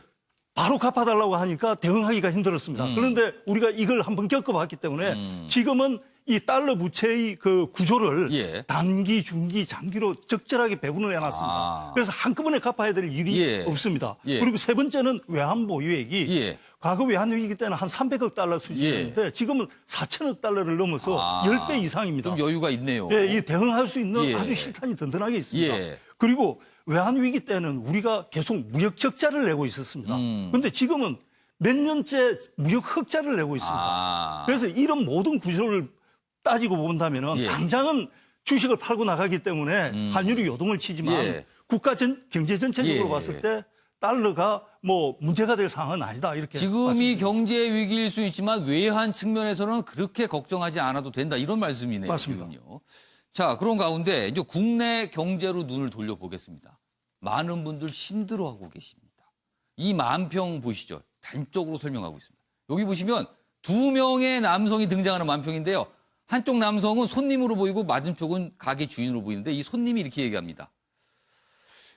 바로 갚아달라고 하니까 대응하기가 힘들었습니다. 그런데 우리가 이걸 한번 겪어봤기 때문에 지금은 이 달러 부채의 그 구조를 예. 단기, 중기, 장기로 적절하게 배분을 해놨습니다. 그래서 한꺼번에 갚아야 될 일이 예. 없습니다. 예. 그리고 세 번째는 외환 보유액이 예. 과거 외환 위기 때는 한 300억 달러 수준이었는데 지금은 4천억 달러를 넘어서 10배 이상입니다. 좀 여유가 있네요. 예, 이 대응할 수 있는 예. 아주 실탄이 든든하게 있습니다. 예. 그리고 외환 위기 때는 우리가 계속 무역 적자를 내고 있었습니다. 그런데 지금은 몇 년째 무역 흑자를 내고 있습니다. 그래서 이런 모든 구조를 따지고 본다면 예. 당장은 주식을 팔고 나가기 때문에 환율이 요동을 치지만 예. 국가 경제 전체적으로 예. 봤을 때 달러가 뭐 문제가 될 상황은 아니다. 이렇게 지금이 말씀드립니다. 경제 위기일 수 있지만 외환 측면에서는 그렇게 걱정하지 않아도 된다. 이런 말씀이네요. 맞습니다. 지금요. 자, 그런 가운데 이제 국내 경제로 눈을 돌려보겠습니다. 많은 분들 힘들어하고 계십니다. 이 만평 보시죠. 단적으로 설명하고 있습니다. 여기 보시면 2명의 남성이 등장하는 만평인데요. 한쪽 남성은 손님으로 보이고 맞은쪽은 가게 주인으로 보이는데 이 손님이 이렇게 얘기합니다.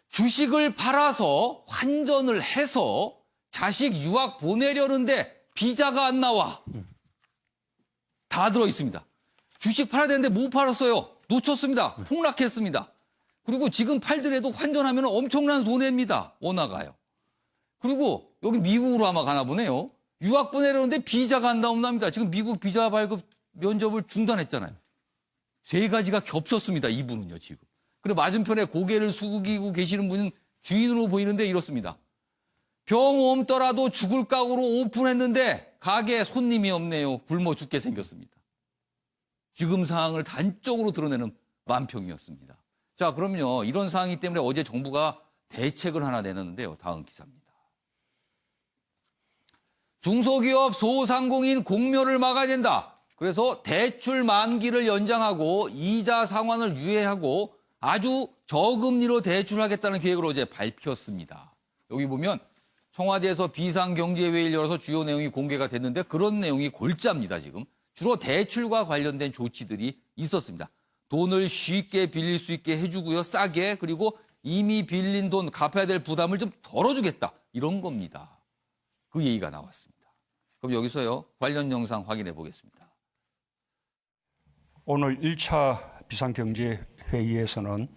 주식을 팔아서 환전을 해서 자식 유학 보내려는데 비자가 안 나와. 다 들어있습니다. 주식 팔아야 되는데 못 팔았어요. 놓쳤습니다. 폭락했습니다. 그리고 지금 팔더라도 환전하면 엄청난 손해입니다. 원화가요. 그리고 여기 미국으로 아마 가나 보네요. 유학 보내려는데 비자가 안 나온답니다. 지금 미국 비자 발급 면접을 중단했잖아요. 3가지가 겹쳤습니다. 이분은요, 지금. 그리고 맞은편에 고개를 숙이고 계시는 분은 주인으로 보이는데 이렇습니다. 병 옮더라도 죽을 각오로 오픈했는데 가게에 손님이 없네요. 굶어 죽게 생겼습니다. 지금 상황을 단적으로 드러내는 만평이었습니다. 자, 그럼요. 이런 상황이기 때문에 어제 정부가 대책을 하나 내놨는데요. 다음 기사입니다. 중소기업 소상공인 공멸을 막아야 된다. 그래서 대출 만기를 연장하고 이자 상환을 유예하고 아주 저금리로 대출하겠다는 계획을 어제 밝혔습니다. 여기 보면 청와대에서 비상경제회의를 열어서 주요 내용이 공개가 됐는데 그런 내용이 골자입니다, 지금. 주로 대출과 관련된 조치들이 있었습니다. 돈을 쉽게 빌릴 수 있게 해주고요, 싸게. 그리고 이미 빌린 돈 갚아야 될 부담을 좀 덜어주겠다. 이런 겁니다. 그 얘기가 나왔습니다. 그럼 여기서요, 관련 영상 확인해 보겠습니다. 오늘 1차 비상경제회의에서는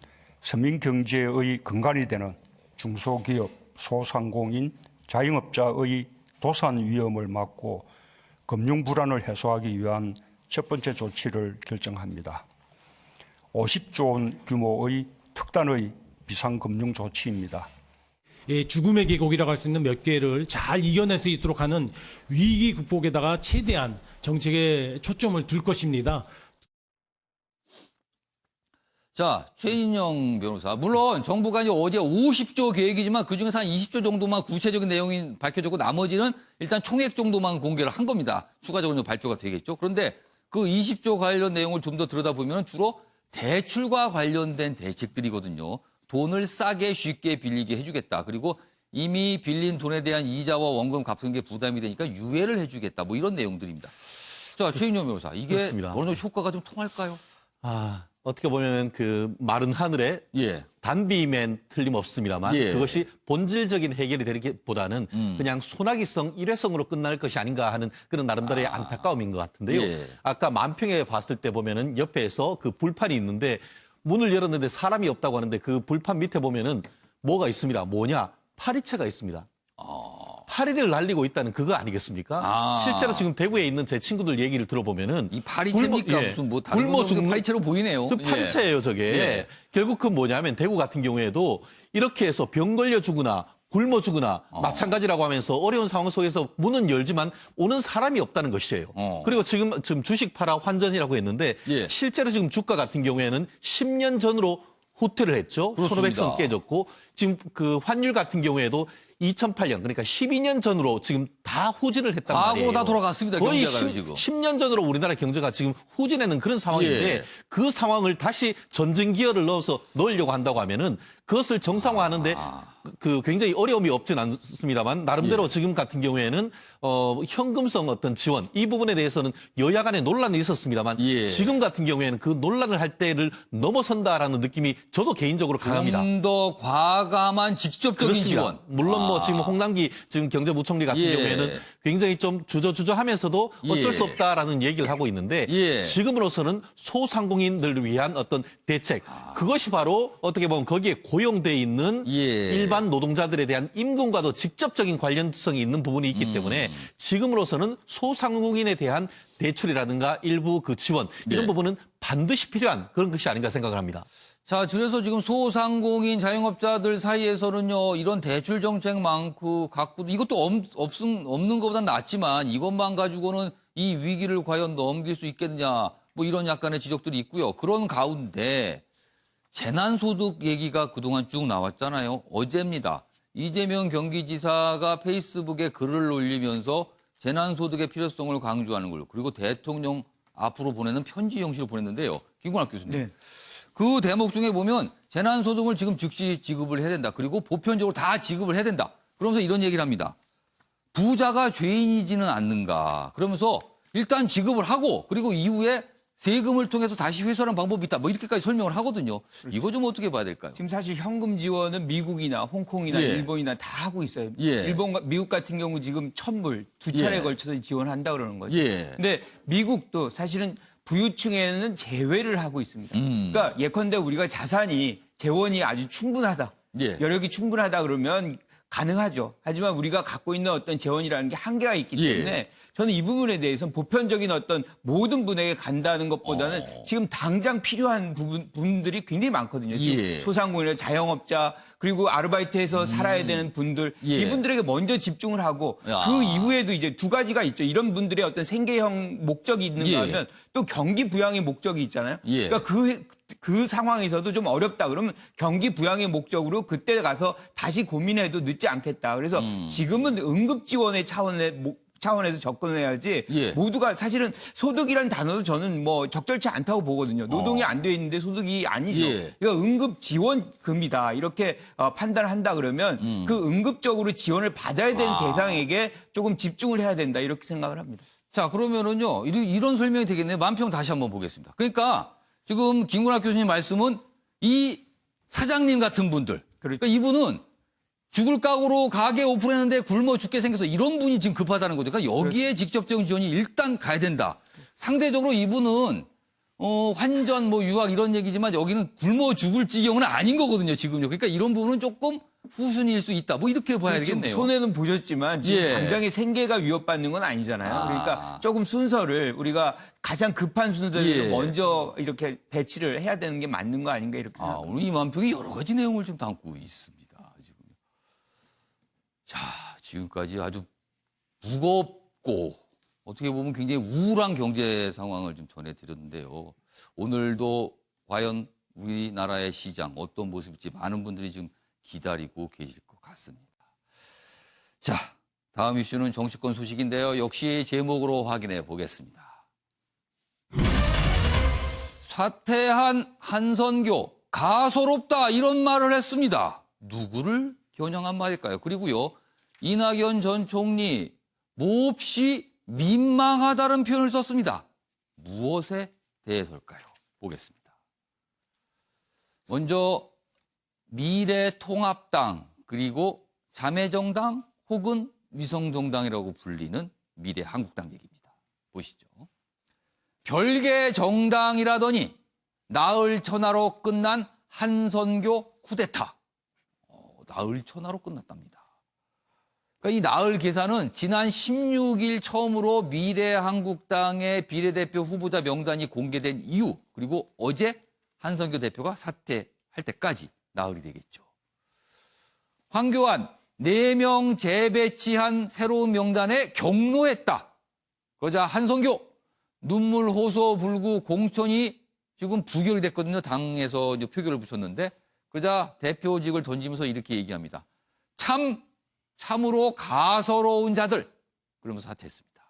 서민경제의 근간이 되는 중소기업, 소상공인, 자영업자의 도산 위험을 막고 금융 불안을 해소하기 위한 첫 번째 조치를 결정합니다. 50조 원 규모의 특단의 비상금융 조치입니다. 예, 죽음의 계곡이라고 할 수 있는 몇 개를 잘 이겨낼 수 있도록 하는 위기 극복에다가 최대한 정책에 초점을 둘 것입니다. 자, 최인영 변호사. 물론 정부가 이제 어제 50조 계획이지만 그중에서 한 20조 정도만 구체적인 내용이 밝혀졌고 나머지는 일단 총액 정도만 공개를 한 겁니다. 추가적으로 발표가 되겠죠. 그런데 그 20조 관련 내용을 좀 더 들여다보면 주로 대출과 관련된 대책들이거든요. 돈을 싸게 쉽게 빌리게 해주겠다. 그리고 이미 빌린 돈에 대한 이자와 원금 갚는 게 부담이 되니까 유예를 해주겠다. 뭐 이런 내용들입니다. 자, 최인영 변호사. 이게 그렇습니다. 어느 정도 효과가 좀 통할까요? 어떻게 보면 그 마른 하늘에 예. 단비면 틀림없습니다만 예. 그것이 본질적인 해결이 되기보다는 그냥 소나기성 일회성으로 끝날 것이 아닌가 하는 그런 나름대로의 안타까움인 것 같은데요. 예. 아까 만평에 봤을 때 보면은 옆에서 그 불판이 있는데 문을 열었는데 사람이 없다고 하는데 그 불판 밑에 보면은 뭐가 있습니다. 뭐냐? 파리채가 있습니다. 파리를 날리고 있다는 그거 아니겠습니까? 실제로 지금 대구에 있는 제 친구들 얘기를 들어보면은 이 파리채입니까? 무슨 뭐 다른 거 파리채로 보이네요. 그 파리채예요, 저게. 예. 결국 그 뭐냐면 대구 같은 경우에도 이렇게 해서 병 걸려 죽거나 굶어 죽거나 마찬가지라고 하면서 어려운 상황 속에서 문은 열지만 오는 사람이 없다는 것이에요. 그리고 지금 주식 팔아 환전이라고 했는데 예. 실제로 지금 주가 같은 경우에는 10년 전으로 후퇴를 했죠. 그렇습니다. 1,500선 깨졌고 지금 그 환율 같은 경우에도 2008년 그러니까 12년 전으로 지금 다 후진을 했단 말이에요. 과거로 다 돌아갔습니다. 거의 경제가요, 지금. 10년 전으로 우리나라 경제가 지금 후진하는 그런 상황인데 예. 그 상황을 다시 전쟁 기어를 넣어서 넣으려고 한다고 하면은 그것을 정상화하는데 그 굉장히 어려움이 없진 않습니다만 나름대로 예. 지금 같은 경우에는 현금성 어떤 지원 이 부분에 대해서는 여야 간에 논란이 있었습니다만 예. 지금 같은 경우에는 그 논란을 할 때를 넘어선다라는 느낌이 저도 개인적으로 강합니다. 좀 더 과감한 직접적인 그렇습니다. 지원. 물론 뭐 지금 홍남기 지금 경제부총리 같은 예. 경우에는 굉장히 좀 주저하면서도 어쩔 예. 수 없다라는 얘기를 하고 있는데 예. 지금으로서는 소상공인들을 위한 어떤 대책 그것이 바로 어떻게 보면 거기에 고용돼 있는 예. 일반 노동자들에 대한 임금과도 직접적인 관련성이 있는 부분이 있기 때문에 지금으로서는 소상공인에 대한 대출이라든가 일부 그 지원 이런 예. 부분은 반드시 필요한 그런 것이 아닌가 생각을 합니다. 자, 그래서 지금 소상공인 자영업자들 사이에서는요, 이런 대출 정책 많고, 갖고, 이것도 없는 것보단 낫지만, 이것만 가지고는 이 위기를 과연 넘길 수 있겠느냐, 뭐 이런 약간의 지적들이 있고요. 그런 가운데, 재난소득 얘기가 그동안 쭉 나왔잖아요. 어제입니다. 이재명 경기지사가 페이스북에 글을 올리면서 재난소득의 필요성을 강조하는 걸로, 그리고 대통령 앞으로 보내는 편지 형식으로 보냈는데요. 김광학 교수님. 네. 그 대목 중에 보면 재난소득을 지금 즉시 지급을 해야 된다. 그리고 보편적으로 다 지급을 해야 된다. 그러면서 이런 얘기를 합니다. 부자가 죄인이지는 않는가. 그러면서 일단 지급을 하고 그리고 이후에 세금을 통해서 다시 회수하는 방법이 있다. 뭐 이렇게까지 설명을 하거든요. 이거 좀 어떻게 봐야 될까요? 지금 사실 현금 지원은 미국이나 홍콩이나 예. 일본이나 다 하고 있어요. 예. 미국 같은 경우 지금 천불 두 차례 예. 걸쳐서 지원한다 그러는 거죠. 예. 근데 미국도 사실은 부유층에는 제외를 하고 있습니다. 그러니까 예컨대 우리가 자산이 재원이 아주 충분하다. 예. 여력이 충분하다 그러면 가능하죠. 하지만 우리가 갖고 있는 어떤 재원이라는 게 한계가 있기 예. 때문에 저는 이 부분에 대해서는 보편적인 어떤 모든 분에게 간다는 것보다는 지금 당장 필요한 부분들이 굉장히 많거든요. 지금 예. 소상공인이나 자영업자 그리고 아르바이트해서 살아야 되는 분들 예. 이분들에게 먼저 집중을 하고 야. 그 이후에도 이제 두 가지가 있죠. 이런 분들의 어떤 생계형 목적이 있는가 예. 하면 또 경기 부양의 목적이 있잖아요. 예. 그러니까 그 상황에서도 좀 어렵다 그러면 경기 부양의 목적으로 그때 가서 다시 고민해도 늦지 않겠다. 그래서 지금은 응급 지원의 차원에서 접근해야지 예. 모두가 사실은 소득이라는 단어도 저는 뭐 적절치 않다고 보거든요. 노동이 안 돼 있는데 소득이 아니죠. 예. 그러니까 응급 지원금이다 이렇게 판단을 한다 그러면 그 응급적으로 지원을 받아야 되는 대상에게 조금 집중을 해야 된다 이렇게 생각을 합니다. 자, 그러면은요, 이런 설명이 되겠네요. 만평 다시 한번 보겠습니다. 그러니까 지금 김구락 교수님 말씀은 이 사장님 같은 분들. 그러니까 이분은 죽을 각오로 가게 오픈했는데 굶어 죽게 생겨서 이런 분이 지금 급하다는 거죠. 그러니까 여기에 직접적인 지원이 일단 가야 된다. 상대적으로 이분은 환전, 유학 이런 얘기지만 여기는 굶어 죽을 지경은 아닌 거거든요, 지금요. 그러니까 이런 부분은 조금 후순위일 수 있다. 뭐 이렇게 봐야 지금 되겠네요. 손해는 보셨지만 지금 예. 당장의 생계가 위협받는 건 아니잖아요. 그러니까 조금 순서를 우리가 가장 급한 순서를 예. 먼저 이렇게 배치를 해야 되는 게 맞는 거 아닌가 이렇게 생각합니다. 오늘 이만평이 여러 가지 내용을 좀 담고 있습니다. 지금. 자, 지금까지 아주 무겁고 어떻게 보면 굉장히 우울한 경제 상황을 좀 전해드렸는데요. 오늘도 과연 우리나라의 시장 어떤 모습일지 많은 분들이 지금 기다리고 계실 것 같습니다. 자, 다음 이슈는 정치권 소식인데요. 역시 제목으로 확인해 보겠습니다. 사퇴한 한선교 가소롭다 이런 말을 했습니다. 누구를 겨냥한 말일까요? 그리고요, 이낙연 전 총리 몹시 민망하다는 표현을 썼습니다. 무엇에 대해서일까요? 보겠습니다. 먼저 미래통합당 그리고 자매정당 혹은 위성정당이라고 불리는 미래한국당 얘기입니다. 보시죠. 별개 정당이라더니 나흘 천하로 끝난 한선교 쿠데타. 나흘 천하로 끝났답니다. 그러니까 이 나흘 계산은 지난 16일 처음으로 미래한국당의 비례대표 후보자 명단이 공개된 이후 그리고 어제 한선교 대표가 사퇴할 때까지 나흘이 되겠죠. 황교안 4명 재배치한 새로운 명단에 경로했다. 그러자 한선교 눈물 호소 불구 공천이 지금 부결이 됐거든요. 당에서 이제 표결을 붙였는데 그러자 대표직을 던지면서 이렇게 얘기합니다. 참으로 가서로운 자들. 그러면서 사퇴했습니다.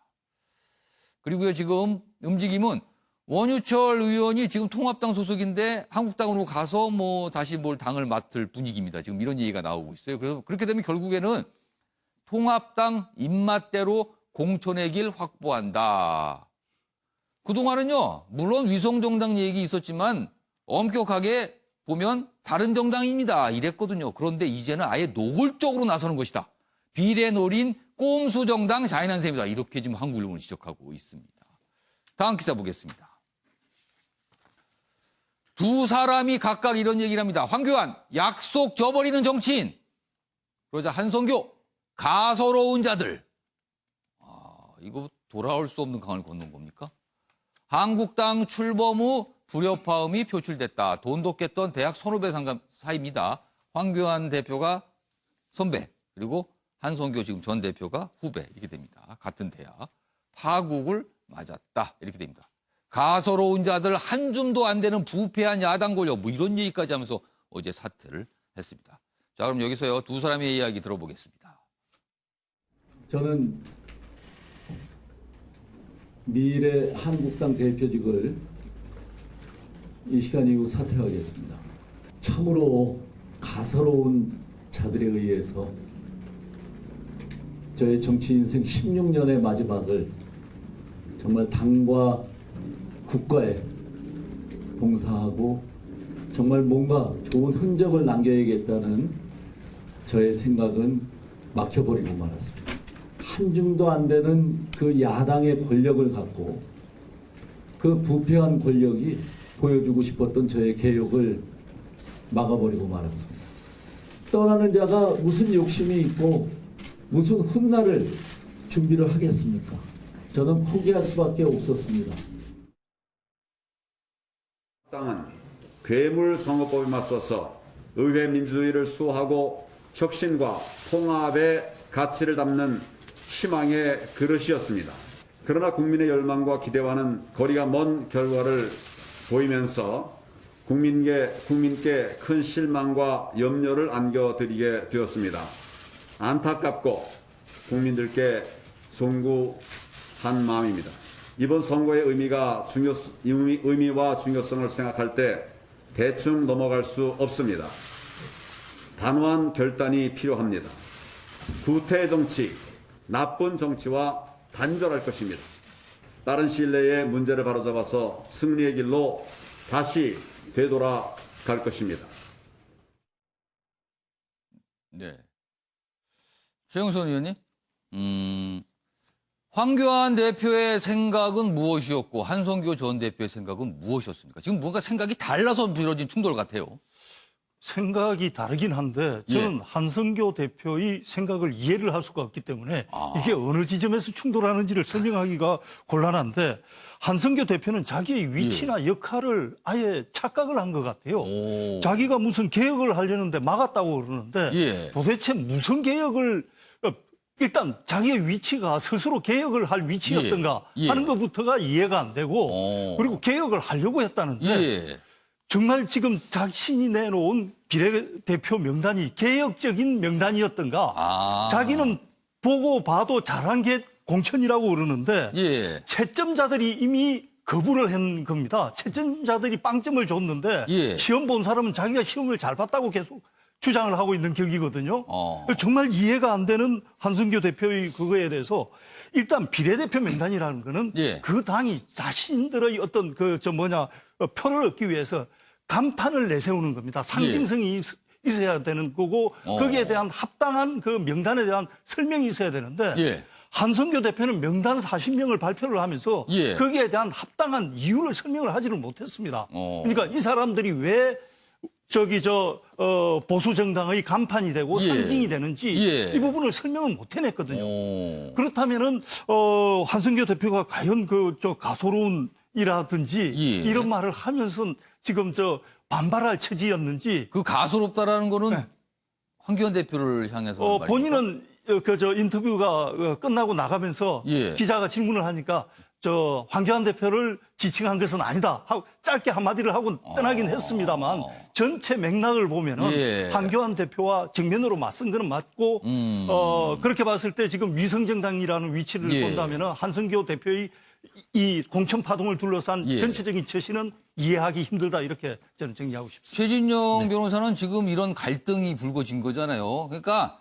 그리고요, 지금 움직임은 원유철 의원이 지금 통합당 소속인데 한국당으로 가서 뭐 다시 뭘 당을 맡을 분위기입니다. 지금 이런 얘기가 나오고 있어요. 그래서 그렇게 되면 결국에는 통합당 입맛대로 공천의 길 확보한다. 그동안은요, 물론 위성정당 얘기 있었지만 엄격하게 보면 다른 정당입니다. 이랬거든요. 그런데 이제는 아예 노골적으로 나서는 것이다. 비례 노린 꼼수 정당 자인한셈이다. 이렇게 지금 한국일보는 지적하고 있습니다. 다음 기사 보겠습니다. 두 사람이 각각 이런 얘기를 합니다. 황교안, 약속 저버리는 정치인. 그러자 한선교, 가서로운 자들. 이거 돌아올 수 없는 강을 건넌 겁니까? 한국당 출범 후 불협화음이 표출됐다. 돈도 깼던 대학 선후배 사이입니다. 황교안 대표가 선배, 그리고 한선교 지금 전 대표가 후배 이렇게 됩니다. 같은 대학. 파국을 맞았다. 이렇게 됩니다. 가서로운 자들 한 줌도 안 되는 부패한 야당 권력 뭐 이런 얘기까지 하면서 어제 사퇴를 했습니다. 자, 그럼 여기서요 두 사람의 이야기 들어보겠습니다. 저는 미래 한국당 대표직을 이 시간 이후 사퇴하겠습니다. 참으로 가서로운 자들에 의해서 저의 정치 인생 16년의 마지막을 정말 당과 국가에 봉사하고 정말 뭔가 좋은 흔적을 남겨야겠다는 저의 생각은 막혀버리고 말았습니다. 한 줌도 안 되는 그 야당의 권력을 갖고 그 부패한 권력이 보여주고 싶었던 저의 개혁을 막아버리고 말았습니다. 떠나는 자가 무슨 욕심이 있고 무슨 훗날을 준비를 하겠습니까? 저는 포기할 수밖에 없었습니다. 당은 괴물 선거법에 맞서서 의회 민주주의를 수호하고 혁신과 통합의 가치를 담는 희망의 그릇이었습니다. 그러나 국민의 열망과 기대와는 거리가 먼 결과를 보이면서 국민께 큰 실망과 염려를 안겨드리게 되었습니다. 안타깝고 국민들께 송구한 마음입니다. 이번 선거의 의미와 중요성을 생각할 때 대충 넘어갈 수 없습니다. 단호한 결단이 필요합니다. 구태 정치, 나쁜 정치와 단절할 것입니다. 빠른 시일 내에 문제를 바로잡아서 승리의 길로 다시 되돌아갈 것입니다. 네. 최영선 의원님, 황교안 대표의 생각은 무엇이었고 한선교 전 대표의 생각은 무엇이었습니까? 지금 뭔가 생각이 달라서 벌어진 충돌 같아요. 생각이 다르긴 한데 저는 한성교 대표의 생각을 이해를 할 수가 없기 때문에 이게 어느 지점에서 충돌하는지를 설명하기가 곤란한데 한성교 대표는 자기의 위치나 역할을 아예 착각을 한 것 같아요. 자기가 무슨 개혁을 하려는데 막았다고 그러는데 도대체 무슨 개혁을 일단 자기의 위치가 스스로 개혁을 할 위치였던가 하는 것부터가 이해가 안 되고 그리고 개혁을 하려고 했다는데 정말 지금 자신이 내놓은 비례대표 명단이 개혁적인 명단이었던가 자기는 보고 봐도 잘한 게 공천이라고 그러는데 채점자들이 이미 거부를 한 겁니다. 채점자들이 빵점을 줬는데 시험 본 사람은 자기가 시험을 잘 봤다고 계속 주장을 하고 있는 격이거든요. 정말 이해가 안 되는 한승교 대표의 그거에 대해서 일단 비례대표 명단이라는 거는 그 당이 자신들의 어떤 표를 얻기 위해서 간판을 내세우는 겁니다. 상징성이 있어야 되는 거고 거기에 대한 합당한 그 명단에 대한 설명이 있어야 되는데 한성교 대표는 명단 40명을 발표를 하면서 거기에 대한 합당한 이유를 설명을 하지를 못했습니다. 그러니까 이 사람들이 왜 보수 정당의 간판이 되고 상징이 되는지 이 부분을 설명을 못 해냈거든요. 그렇다면은 한성교 대표가 과연 가소로운이라든지 이런 말을 하면서 지금 반발할 처지였는지. 그 가소롭다라는 거는 황교안 대표를 향해서 본인은 인터뷰가 끝나고 나가면서 기자가 질문을 하니까 황교안 대표를 지칭한 것은 아니다 하고 짧게 한마디를 하고 떠나긴 했습니다만 전체 맥락을 보면은 황교안 대표와 정면으로 맞선 거는 맞고 그렇게 봤을 때 지금 위성정당이라는 위치를 본다면은 한성교 대표의 이 공천 파동을 둘러싼 전체적인 처신은 이해하기 힘들다 이렇게 저는 정리하고 싶습니다. 최진영 변호사는 지금 이런 갈등이 불거진 거잖아요. 그러니까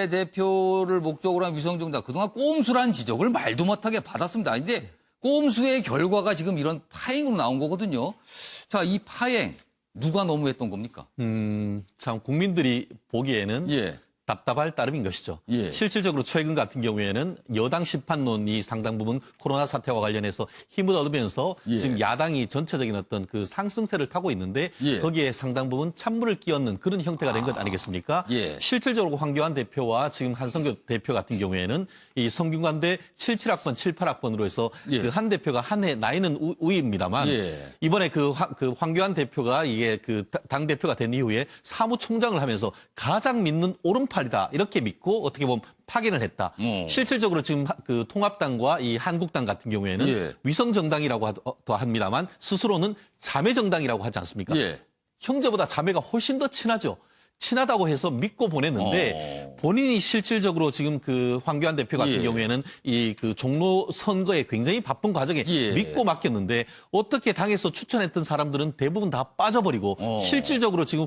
비례대표를 목적으로 한 위성정당 그동안 꼼수란 지적을 말도 못하게 받았습니다. 근데 꼼수의 결과가 지금 이런 파행으로 나온 거거든요. 자, 이 파행 누가 너무했던 겁니까? 참 국민들이 보기에는 답답할 따름인 것이죠. 실질적으로 최근 같은 경우에는 여당 심판론이 상당 부분 코로나 사태와 관련해서 힘을 얻으면서 지금 야당이 전체적인 어떤 그 상승세를 타고 있는데 거기에 상당 부분 찬물을 끼얹는 그런 형태가 된 것 아니겠습니까? 실질적으로 황교안 대표와 지금 한성교 대표 같은 경우에는 이 성균관대 77학번, 78학번으로 해서 그 한 대표가 한 해 나이는 우위입니다만 이번에 그 황교안 대표가 이게 그 당 대표가 된 이후에 사무총장을 하면서 가장 믿는 오른팔이다 이렇게 믿고 어떻게 보면 파견을 했다. 실질적으로 지금 그 통합당과 이 한국당 같은 경우에는 위성정당이라고 합니다만 스스로는 자매정당이라고 하지 않습니까? 형제보다 자매가 훨씬 더 친하죠. 친하다고 해서 믿고 보냈는데 본인이 실질적으로 지금 그 황교안 대표 같은 경우에는 이 그 종로 선거에 굉장히 바쁜 과정에 믿고 맡겼는데 어떻게 당에서 추천했던 사람들은 대부분 다 빠져버리고 실질적으로 지금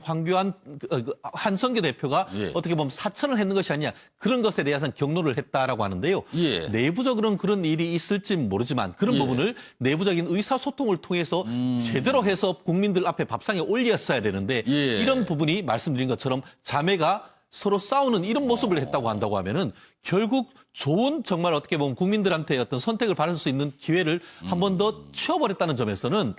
한성교 대표가 어떻게 보면 사천을 했는 것이 아니냐 그런 것에 대해서는 경로를 했다라고 하는데요. 내부적으로는 그런 일이 있을지 모르지만 그런 부분을 내부적인 의사소통을 통해서 제대로 해서 국민들 앞에 밥상에 올렸어야 되는데 이런 부분이 말씀드린 것처럼 자매가 서로 싸우는 이런 모습을 했다고 한다고 하면은 결국 좋은 정말 어떻게 보면 국민들한테 어떤 선택을 받을 수 있는 기회를 한 번 더 치워버렸다는 점에서는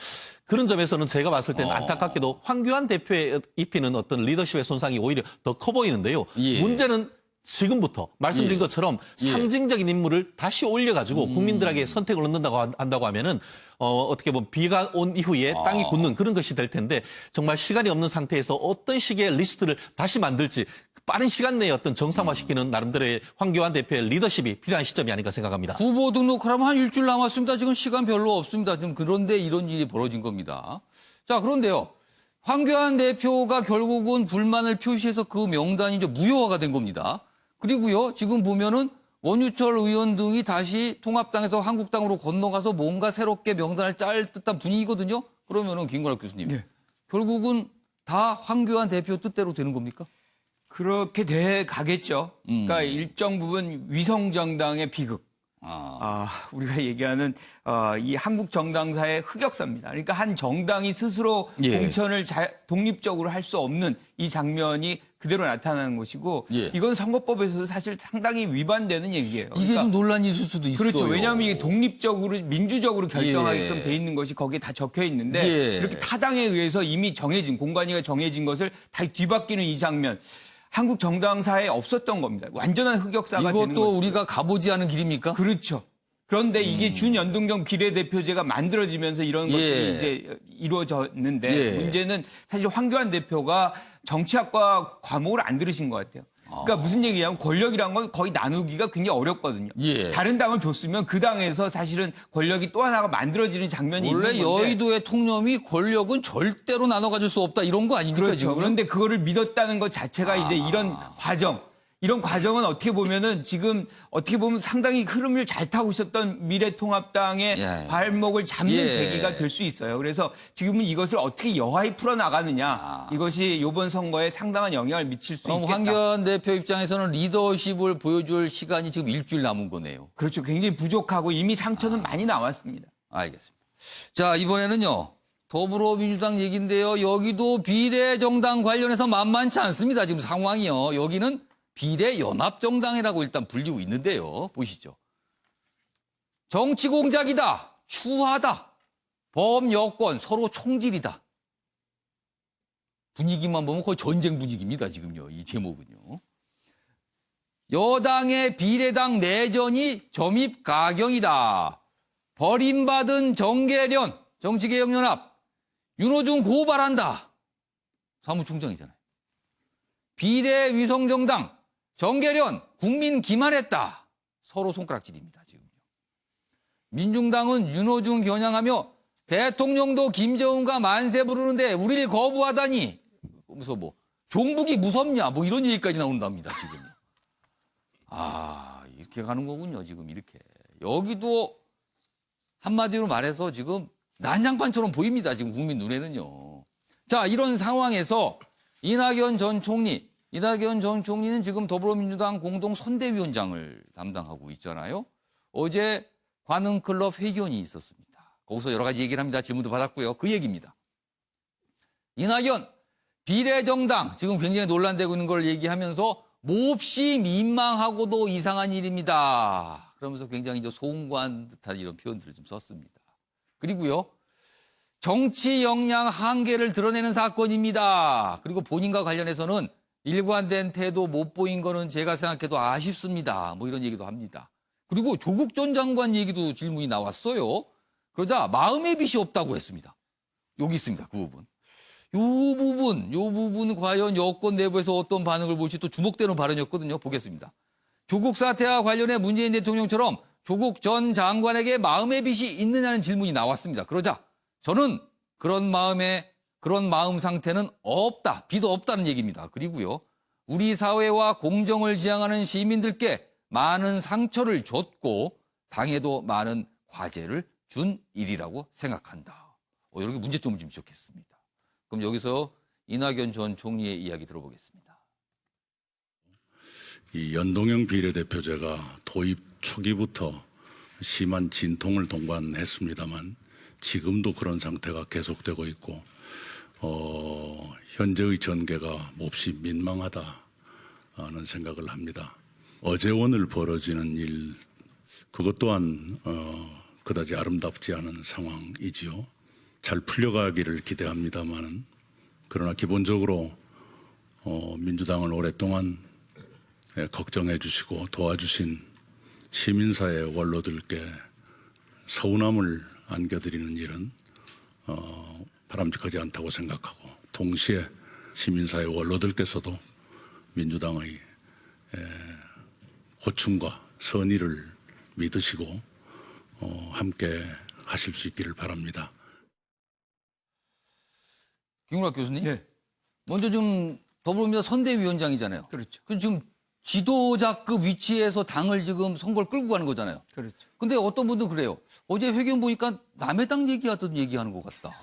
그런 점에서는 제가 봤을 때는 안타깝게도 황교안 대표에 입히는 어떤 리더십의 손상이 오히려 더 커 보이는데요. 문제는 지금부터 말씀드린 것처럼 상징적인 인물을 다시 올려가지고 국민들에게 선택을 얻는다고 한다고 하면은 어떻게 보면 비가 온 이후에 땅이 굳는 그런 것이 될 텐데 정말 시간이 없는 상태에서 어떤 식의 리스트를 다시 만들지 빠른 시간 내에 어떤 정상화시키는 나름대로의 황교안 대표의 리더십이 필요한 시점이 아닌가 생각합니다. 후보 등록하려면 한 일주일 남았습니다. 지금 시간 별로 없습니다. 지금 그런데 이런 일이 벌어진 겁니다. 자, 그런데요. 황교안 대표가 결국은 불만을 표시해서 그 명단이 이제 무효화가 된 겁니다. 그리고요, 지금 보면은 원유철 의원 등이 다시 통합당에서 한국당으로 건너가서 뭔가 새롭게 명단을 짤 듯한 분위기거든요. 그러면은 김건학 교수님, 결국은 다 황교안 대표 뜻대로 되는 겁니까? 그렇게 돼 가겠죠. 그러니까 일정 부분 위성정당의 비극. 우리가 얘기하는 이 한국 정당사의 흑역사입니다. 그러니까 한 정당이 스스로 공천을 독립적으로 할 수 없는 이 장면이 그대로 나타나는 것이고 예. 이건 선거법에서도 사실 상당히 위반되는 얘기예요. 이게 좀 논란이 있을 수도 있어요. 그렇죠. 왜냐하면 이게 독립적으로 민주적으로 결정하게끔 예. 돼 있는 것이 거기에 다 적혀 있는데 예. 이렇게 타당에 의해서 이미 정해진 공관위가 정해진 것을 다 뒤바뀌는 이 장면 한국 정당사에 없었던 겁니다. 완전한 흑역사가 되는 거죠. 이것도 우리가 가보지 않은 길입니까? 그렇죠. 그런데 이게 준연동형 비례대표제가 만들어지면서 이런 것들이 예. 이제 이루어졌는데 예. 문제는 사실 황교안 대표가 정치학과 과목을 안 들으신 것 같아요. 그러니까 무슨 얘기냐면 권력이란 건 거의 나누기가 굉장히 어렵거든요. 예. 다른 당을 줬으면 그 당에서 사실은 권력이 또 하나가 만들어지는 장면이 원래 있는 건데. 여의도의 통념이 권력은 절대로 나눠 가질 수 없다 이런 거 아닙니까? 그렇죠. 지금? 그런데 그거를 믿었다는 것 자체가 이제 이런 과정은 어떻게 보면은 지금 어떻게 보면 상당히 흐름을 잘 타고 있었던 미래통합당의 예. 발목을 잡는 예. 계기가 될 수 있어요. 그래서 지금은 이것을 어떻게 여하히 풀어나가느냐 이것이 이번 선거에 상당한 영향을 미칠 수 그럼 있겠다. 황교안 대표 입장에서는 리더십을 보여줄 시간이 지금 일주일 남은 거네요. 그렇죠. 굉장히 부족하고 이미 상처는 많이 나왔습니다. 알겠습니다. 자, 이번에는요. 더불어민주당 얘기인데요. 여기도 비례정당 관련해서 만만치 않습니다. 지금 상황이요. 여기는 비례연합정당이라고 일단 불리고 있는데요. 보시죠. 정치 공작이다. 추하다. 범여권 서로 총질이다. 분위기만 보면 거의 전쟁 분위기입니다. 지금요. 이 제목은요. 여당의 비례당 내전이 점입 가경이다. 버림받은 정계련 정치개혁연합 윤호중 고발한다. 사무총장이잖아요. 비례위성정당 정계련 국민 기만했다. 서로 손가락질입니다. 지금요. 민중당은 윤호중 겨냥하며 대통령도 김정은과 만세 부르는데 우리를 거부하다니. 그래서 뭐 종북이 무섭냐 뭐 이런 얘기까지 나온답니다. 지금요. 이렇게 가는 거군요. 지금 이렇게. 여기도 한마디로 말해서 지금 난장판처럼 보입니다. 지금 국민 눈에는요. 자, 이런 상황에서 이낙연 전 총리는 지금 더불어민주당 공동 선대위원장을 담당하고 있잖아요. 어제 관흥클럽 회견이 있었습니다. 거기서 여러 가지 얘기를 합니다. 질문도 받았고요. 그 얘기입니다. 이낙연 비례정당 지금 굉장히 논란되고 있는 걸 얘기하면서 몹시 민망하고도 이상한 일입니다. 그러면서 굉장히 소응과한 듯한 이런 표현들을 좀 썼습니다. 그리고요. 정치 역량 한계를 드러내는 사건입니다. 그리고 본인과 관련해서는 일관된 태도 못 보인 거는 제가 생각해도 아쉽습니다. 뭐 이런 얘기도 합니다. 그리고 조국 전 장관 얘기도 질문이 나왔어요. 그러자 마음의 빛이 없다고 했습니다. 여기 있습니다. 그 부분. 요 부분 과연 여권 내부에서 어떤 반응을 볼지 또 주목되는 발언이었거든요. 보겠습니다. 조국 사태와 관련해 문재인 대통령처럼 조국 전 장관에게 마음의 빛이 있느냐는 질문이 나왔습니다. 그러자 저는 그런 마음 상태는 없다. 빛 없다는 얘기입니다. 그리고요. 우리 사회와 공정을 지향하는 시민들께 많은 상처를 줬고 당에도 많은 과제를 준 일이라고 생각한다. 이렇게 문제점을 좀 지적했습니다. 그럼 여기서 이낙연 전 총리의 이야기 들어보겠습니다. 이 연동형 비례대표제가 도입 초기부터 심한 진통을 동반했습니다만 지금도 그런 상태가 계속되고 있고 현재의 전개가 몹시 민망하다는 생각을 합니다. 어제 오늘 벌어지는 일 그것 또한 그다지 아름답지 않은 상황이지요. 잘 풀려가기를 기대합니다만 그러나 기본적으로 민주당을 오랫동안 걱정해 주시고 도와주신 시민사회 원로들께 서운함을 안겨드리는 일은 바람직하지 않다고 생각하고 동시에 시민사회 원로들께서도 민주당의 고충과 선의를 믿으시고 함께 하실 수 있기를 바랍니다. 김구락 교수님. 네. 먼저 좀 더불어민주당 선대위원장이잖아요. 그렇죠. 지금 지도자급 위치에서 당을 지금 선거를 끌고 가는 거잖아요. 그렇죠. 근데 어떤 분들은 그래요. 어제 회견 보니까 남의 당 얘기하는 것 같다.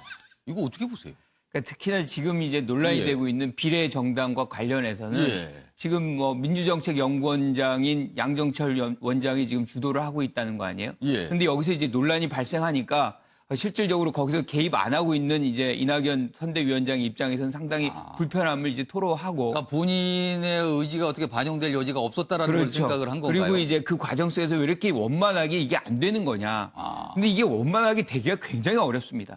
이거 어떻게 보세요? 그러니까 특히나 지금 이제 논란이 예. 되고 있는 비례정당과 관련해서는 예. 지금 민주정책연구원장인 양정철 원장이 지금 주도를 하고 있다는 거 아니에요? 예. 근데 여기서 이제 논란이 발생하니까 실질적으로 거기서 개입 안 하고 있는 이제 이낙연 선대위원장 입장에서는 상당히 불편함을 이제 토로하고. 그러니까 본인의 의지가 어떻게 반영될 여지가 없었다라는 걸 생각을 한 건가요? 그리고 이제 그 과정 속에서 왜 이렇게 원만하게 이게 안 되는 거냐. 근데 이게 원만하게 되기가 굉장히 어렵습니다.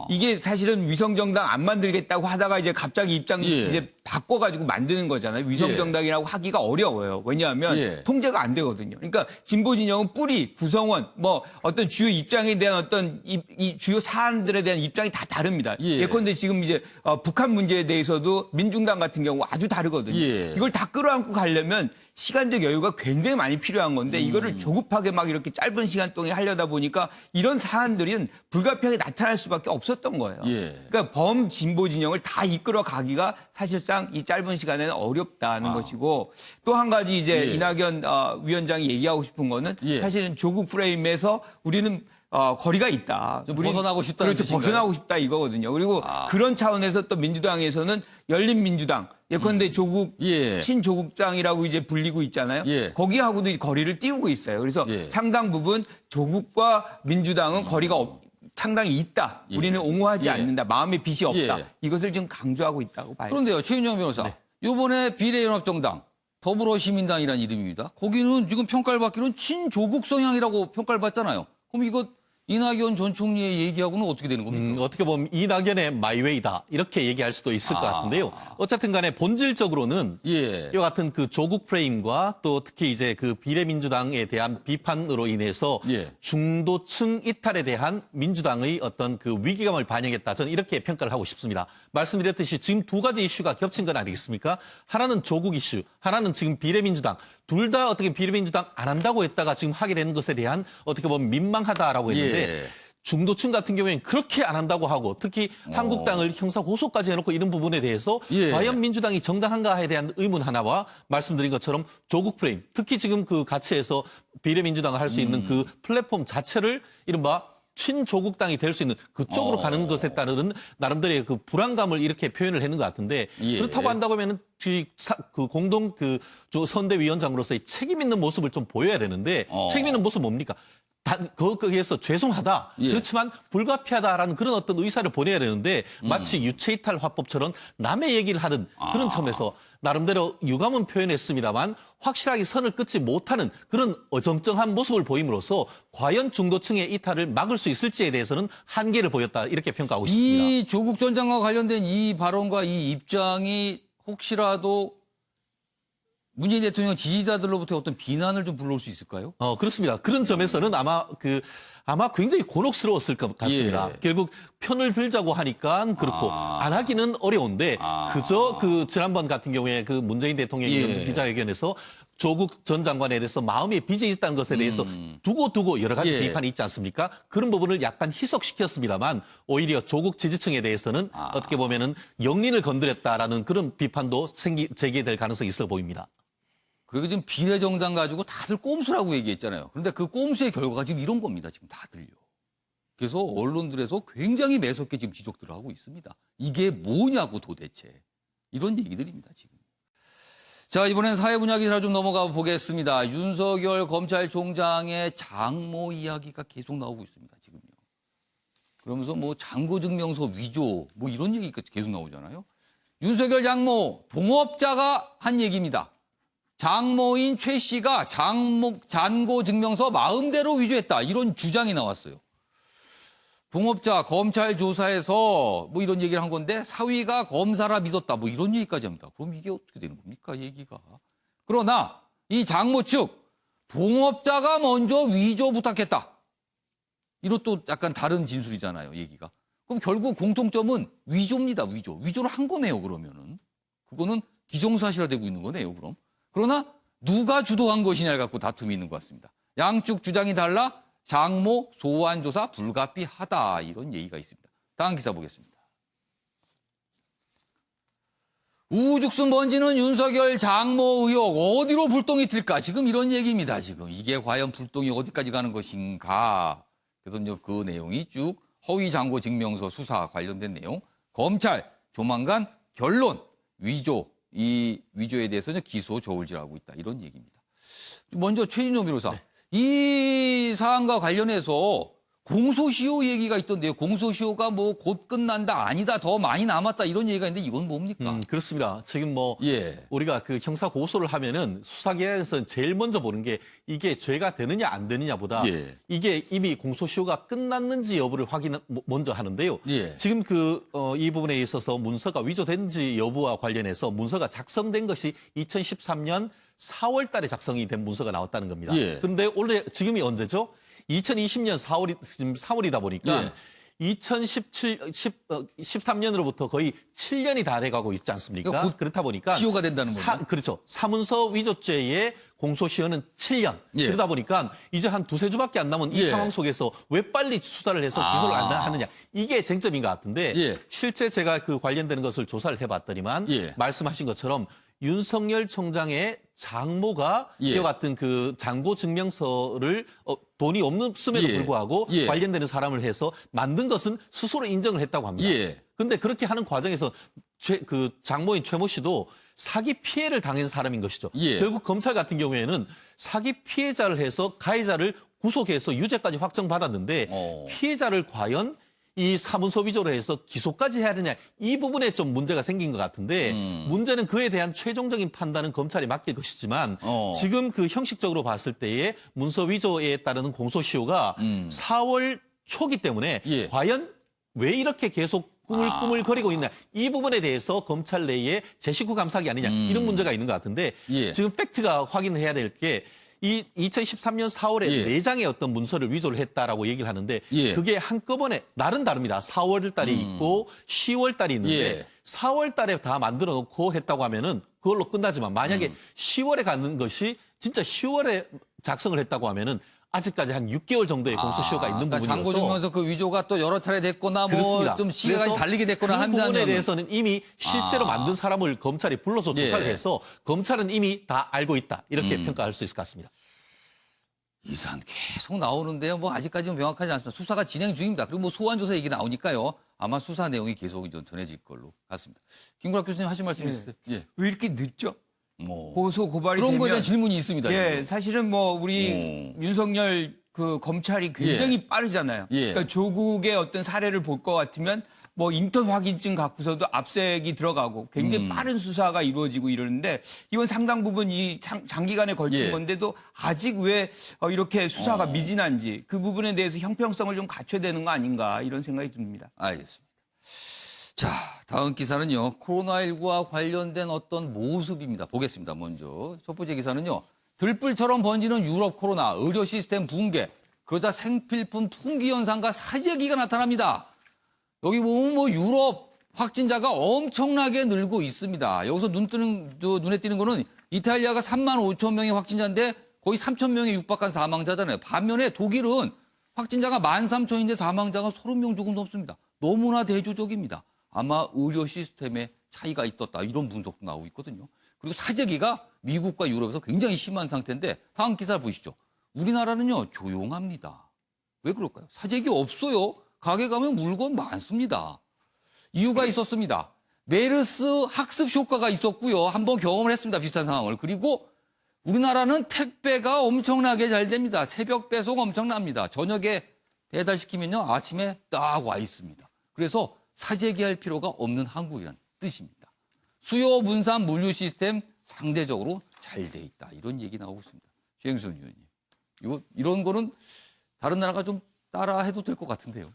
이게 사실은 위성정당 안 만들겠다고 하다가 이제 갑자기 입장 이제 바꿔가지고 만드는 거잖아요. 위성정당이라고 하기가 어려워요. 왜냐하면 통제가 안 되거든요. 그러니까 진보 진영은 뿌리, 구성원, 뭐 어떤 주요 입장에 대한 어떤 이 주요 사안들에 대한 입장이 다 다릅니다. 예컨대 지금 이제 북한 문제에 대해서도 민중당 같은 경우 아주 다르거든요. 이걸 다 끌어안고 가려면 시간적 여유가 굉장히 많이 필요한 건데 이거를 조급하게 막 이렇게 짧은 시간 동안에 하려다 보니까 이런 사안들은 불가피하게 나타날 수밖에 없었던 거예요. 그러니까 범진보 진영을 다 이끌어 가기가 사실상 이 짧은 시간에는 어렵다는 것이고 또 한 가지 이제 이낙연 위원장이 얘기하고 싶은 거는 사실은 조국 프레임에서 우리는 거리가 있다. 좀 벗어나고 싶다는 그렇죠. 뜻인가요? 벗어나고 싶다 이거거든요. 그리고 그런 차원에서 또 민주당에서는 열린민주당 예컨대 조국 친조국당이라고 이제 불리고 있잖아요. 거기하고도 거리를 띄우고 있어요. 그래서 상당 부분 조국과 민주당은 거리가 상당히 있다. 우리는 옹호하지 않는다. 마음의 빚이 없다. 이것을 지금 강조하고 있다고 봐요. 그런데요, 최윤영 변호사. 이번에 비례연합정당 더불어시민당이라는 이름입니다. 거기는 지금 평가를 받기로는 친조국 성향이라고 평가를 받잖아요. 그럼 이거 이낙연 전 총리의 얘기하고는 어떻게 되는 겁니까? 어떻게 보면 이낙연의 마이웨이다 이렇게 얘기할 수도 있을 것 같은데요. 어쨌든 간에 본질적으로는 이와 같은 그 조국 프레임과 또 특히 이제 그 비례민주당에 대한 비판으로 인해서 중도층 이탈에 대한 민주당의 어떤 그 위기감을 반영했다. 저는 이렇게 평가를 하고 싶습니다. 말씀드렸듯이 지금 두 가지 이슈가 겹친 건 아니겠습니까? 하나는 조국 이슈, 하나는 지금 비례민주당. 둘 다 어떻게 비례민주당 안 한다고 했다가 지금 하게 되는 것에 대한 어떻게 보면 민망하다라고 했는데 중도층 같은 경우에는 그렇게 안 한다고 하고 특히 한국당을 형사 고소까지 해놓고 이런 부분에 대해서 과연 민주당이 정당한가에 대한 의문 하나와 말씀드린 것처럼 조국 프레임 특히 지금 그 가치에서 비례민주당을 할 수 있는 그 플랫폼 자체를 이른바 친조국당이 될 수 있는 그쪽으로 가는 것에 따른 나름대로의 그 불안감을 이렇게 표현을 했는 것 같은데 그렇다고 한다고 하면은 그 공동 그 선대위원장으로서의 책임 있는 모습을 좀 보여야 되는데 책임 있는 모습 뭡니까? 거기에서 죄송하다. 그렇지만 불가피하다라는 그런 어떤 의사를 보내야 되는데 마치 유체이탈 화법처럼 남의 얘기를 하는 그런 점에서 나름대로 유감은 표현했습니다만 확실하게 선을 끊지 못하는 그런 어정쩡한 모습을 보임으로써 과연 중도층의 이탈을 막을 수 있을지에 대해서는 한계를 보였다. 이렇게 평가하고 싶습니다. 이 조국 전 장관과 관련된 이 발언과 이 입장이 혹시라도 문재인 대통령 지지자들로부터 어떤 비난을 좀 불러올 수 있을까요? 그렇습니다. 그런 점에서는 아마 굉장히 곤혹스러웠을 것 같습니다. 결국 편을 들자고 하니까 그렇고 안 하기는 어려운데 그저 그 지난번 같은 경우에 그 문재인 대통령이 기자회견에서 조국 전 장관에 대해서 마음의 빚이 있다는 것에 대해서 두고 여러 가지 비판이 있지 않습니까? 그런 부분을 약간 희석시켰습니다만 오히려 조국 지지층에 대해서는 어떻게 보면은 영린을 건드렸다라는 그런 비판도 제기될 가능성이 있어 보입니다. 그리고 지금 비례정당 가지고 다들 꼼수라고 얘기했잖아요. 그런데 그 꼼수의 결과가 지금 이런 겁니다. 지금 다들요. 그래서 언론들에서 굉장히 매섭게 지금 지적들을 하고 있습니다. 이게 뭐냐고 도대체. 이런 얘기들입니다, 지금. 자, 이번엔 사회 분야 기사를 좀 넘어가 보겠습니다. 윤석열 검찰총장의 장모 이야기가 계속 나오고 있습니다, 지금요. 그러면서 뭐 장고증명서 위조, 뭐 이런 얘기가 계속 나오잖아요. 윤석열 장모, 동업자가 한 얘기입니다. 장모인 최 씨가 잔고증명서 마음대로 위조했다. 이런 주장이 나왔어요. 동업자 검찰 조사에서 뭐 이런 얘기를 한 건데 사위가 검사라 믿었다. 뭐 이런 얘기까지 합니다. 그럼 이게 어떻게 되는 겁니까? 얘기가. 그러나 이 장모 측 동업자가 먼저 위조 부탁했다. 이런 또 약간 다른 진술이잖아요. 얘기가. 그럼 결국 공통점은 위조입니다. 위조. 위조를 한 거네요. 그러면은. 그거는 기정사실화되고 있는 거네요. 그럼. 그러나 누가 주도한 것이냐를 갖고 다툼이 있는 것 같습니다. 양쪽 주장이 달라 장모 소환 조사 불가피하다 이런 얘기가 있습니다. 다음 기사 보겠습니다. 우죽순 번지는 윤석열 장모 의혹 어디로 불똥이 튈까? 지금 이런 얘기입니다. 지금 이게 과연 불똥이 어디까지 가는 것인가? 그래서 그 내용이 쭉 허위 장고 증명서 수사 관련된 내용. 검찰 조만간 결론 위조. 이 위조에 대해서는 기소 저울질하고 있다. 이런 얘기입니다. 먼저 최윤영 변호사. 이 사안과 관련해서 공소시효 얘기가 있던데요. 공소시효가 뭐 곧 끝난다, 아니다, 더 많이 남았다 이런 얘기가 있는데 이건 뭡니까? 그렇습니다. 지금 뭐 예. 우리가 그 형사 고소를 하면은 수사기관에서는 제일 먼저 보는 게 이게 죄가 되느냐 안 되느냐보다 예. 이게 이미 공소시효가 끝났는지 여부를 확인 먼저 하는데요. 예. 지금 이 부분에 있어서 문서가 위조된지 여부와 관련해서 문서가 작성된 것이 2013년 4월 달에 작성이 된 문서가 나왔다는 겁니다. 예. 그런데 원래 지금이 언제죠? 2020년 4월이 지금 4월이다 보니까 예. 13년으로부터 거의 7년이 다 돼가고 있지 않습니까? 그러니까 그렇다 보니까 시효가 된다는 거죠. 그렇죠. 사문서 위조죄의 공소시효는 7년. 예. 그러다 보니까 이제 한 두세 주밖에 안 남은 이 예. 상황 속에서 왜 빨리 수사를 해서 기소를 안 하느냐. 이게 쟁점인 것 같은데 예. 실제 제가 그 관련되는 것을 조사를 해봤더니만 예. 말씀하신 것처럼 윤석열 총장의 장모가 예. 이와 같은 그 장고 증명서를 돈이 없음에도 예. 불구하고 예. 관련되는 사람을 해서 만든 것은 스스로 인정을 했다고 합니다. 예. 근데 그렇게 하는 과정에서 그 장모인 최모 씨도 사기 피해를 당한 사람인 것이죠. 예. 결국 검찰 같은 경우에는 사기 피해자를 해서 가해자를 구속해서 유죄까지 확정받았는데 피해자를 과연 이 사문서 위조로 해서 기소까지 해야 되냐 이 부분에 좀 문제가 생긴 것 같은데 문제는 그에 대한 최종적인 판단은 검찰이 맡길 것이지만 지금 그 형식적으로 봤을 때의 문서 위조에 따르는 공소시효가 4월 초기 때문에 예. 과연 왜 이렇게 계속 꾸물꾸물거리고 있냐 이 부분에 대해서 검찰 내에 제19 감사기 아니냐 이런 문제가 있는 것 같은데 예. 지금 팩트가 확인을 해야 될 게 이 2013년 4월에 예. 4장의 어떤 문서를 위조를 했다라고 얘기를 하는데 예. 그게 한꺼번에 날은 다릅니다. 4월 달이 있고 10월 달이 있는데 예. 4월 달에 다 만들어 놓고 했다고 하면은 그걸로 끝나지만 만약에 10월에 가는 것이 진짜 10월에 작성을 했다고 하면은 아직까지 한 6개월 정도의 공소시효가 있는 그러니까 부분이어서 장고증명서 그 위조가 또 여러 차례 됐거나 그렇습니다. 뭐 좀 시간이 그래서 달리게 됐거나 그 한다면 부분에 대해서는 이미 실제로 만든 사람을 검찰이 불러서 조사를 예. 해서 검찰은 이미 다 알고 있다 이렇게 평가할 수 있을 것 같습니다. 이 사안 계속 나오는데요. 뭐 아직까지는 명확하지 않습니다. 수사가 진행 중입니다. 그리고 뭐 소환 조사 얘기 나오니까요. 아마 수사 내용이 계속 전해질 걸로 같습니다. 김구락 교수님 하실 말씀 있으세요? 예. 왜 이렇게 늦죠? 뭐 고소 고발이 그런 되면 거에 대한 질문이 있습니다. 예, 지금. 사실은 뭐 우리 윤석열 그 검찰이 굉장히 빠르잖아요. 예. 그러니까 조국의 어떤 사례를 볼 것 같으면 뭐 인턴 확인증 갖고서도 압색이 들어가고 굉장히 빠른 수사가 이루어지고 이러는데 이건 상당 부분 이 장기간에 걸친 예. 건데도 아직 왜 이렇게 수사가 미진한지 그 부분에 대해서 형평성을 좀 갖춰야 되는 거 아닌가 이런 생각이 듭니다. 알겠습니다. 자, 다음 기사는요. 코로나19와 관련된 어떤 모습입니다. 보겠습니다. 먼저 첫 번째 기사는요. 들불처럼 번지는 유럽 코로나, 의료 시스템 붕괴. 그러자 생필품 품귀 현상과 사재기가 나타납니다. 여기 보면 뭐 유럽 확진자가 엄청나게 늘고 있습니다. 여기서 눈에 띄는 거는 이탈리아가 3만 5천 명의 확진자인데 거의 3천 명에 육박한 사망자잖아요. 반면에 독일은 확진자가 13,000인데 사망자가 30명 조금 넘습니다. 너무나 대조적입니다. 아마 의료 시스템에 차이가 있었다. 이런 분석도 나오고 있거든요. 그리고 사재기가 미국과 유럽에서 굉장히 심한 상태인데 다음 기사를 보시죠. 우리나라는요. 조용합니다. 왜 그럴까요? 사재기 없어요. 가게 가면 물건 많습니다. 이유가 있었습니다. 메르스 학습 효과가 있었고요. 한번 경험을 했습니다. 비슷한 상황을. 그리고 우리나라는 택배가 엄청나게 잘 됩니다. 새벽 배송 엄청납니다. 저녁에 배달시키면요. 아침에 딱 와 있습니다. 그래서 사재기할 필요가 없는 한국이라는 뜻입니다. 수요 분산 물류 시스템 상대적으로 잘 돼 있다. 이런 얘기 나오고 있습니다. 최영선 의원님. 이런 거는 다른 나라가 좀 따라 해도 될 것 같은데요.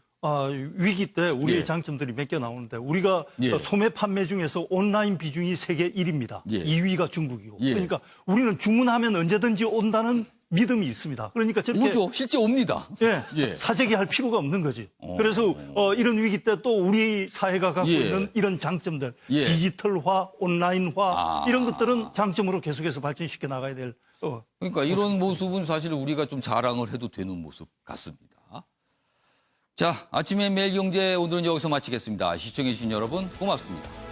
위기 때 우리의 예. 장점들이 몇 개 나오는데 우리가 예. 소매 판매 중에서 온라인 비중이 세계 1위입니다. 예. 2위가 중국이고. 예. 그러니까 우리는 주문하면 언제든지 온다는 믿음이 있습니다. 그러니까 저렇게 오죠. 실제 옵니다. 예, 예. 사재기 할 필요가 없는 거지. 그래서 이런 위기 때 또 우리 사회가 갖고 예. 있는 이런 장점들, 예. 디지털화, 온라인화 이런 것들은 장점으로 계속해서 발전시켜 나가야 될. 그러니까 이런 모습은 사실 우리가 좀 자랑을 해도 되는 모습 같습니다. 자, 아침에 매일경제 오늘은 여기서 마치겠습니다. 시청해주신 여러분 고맙습니다.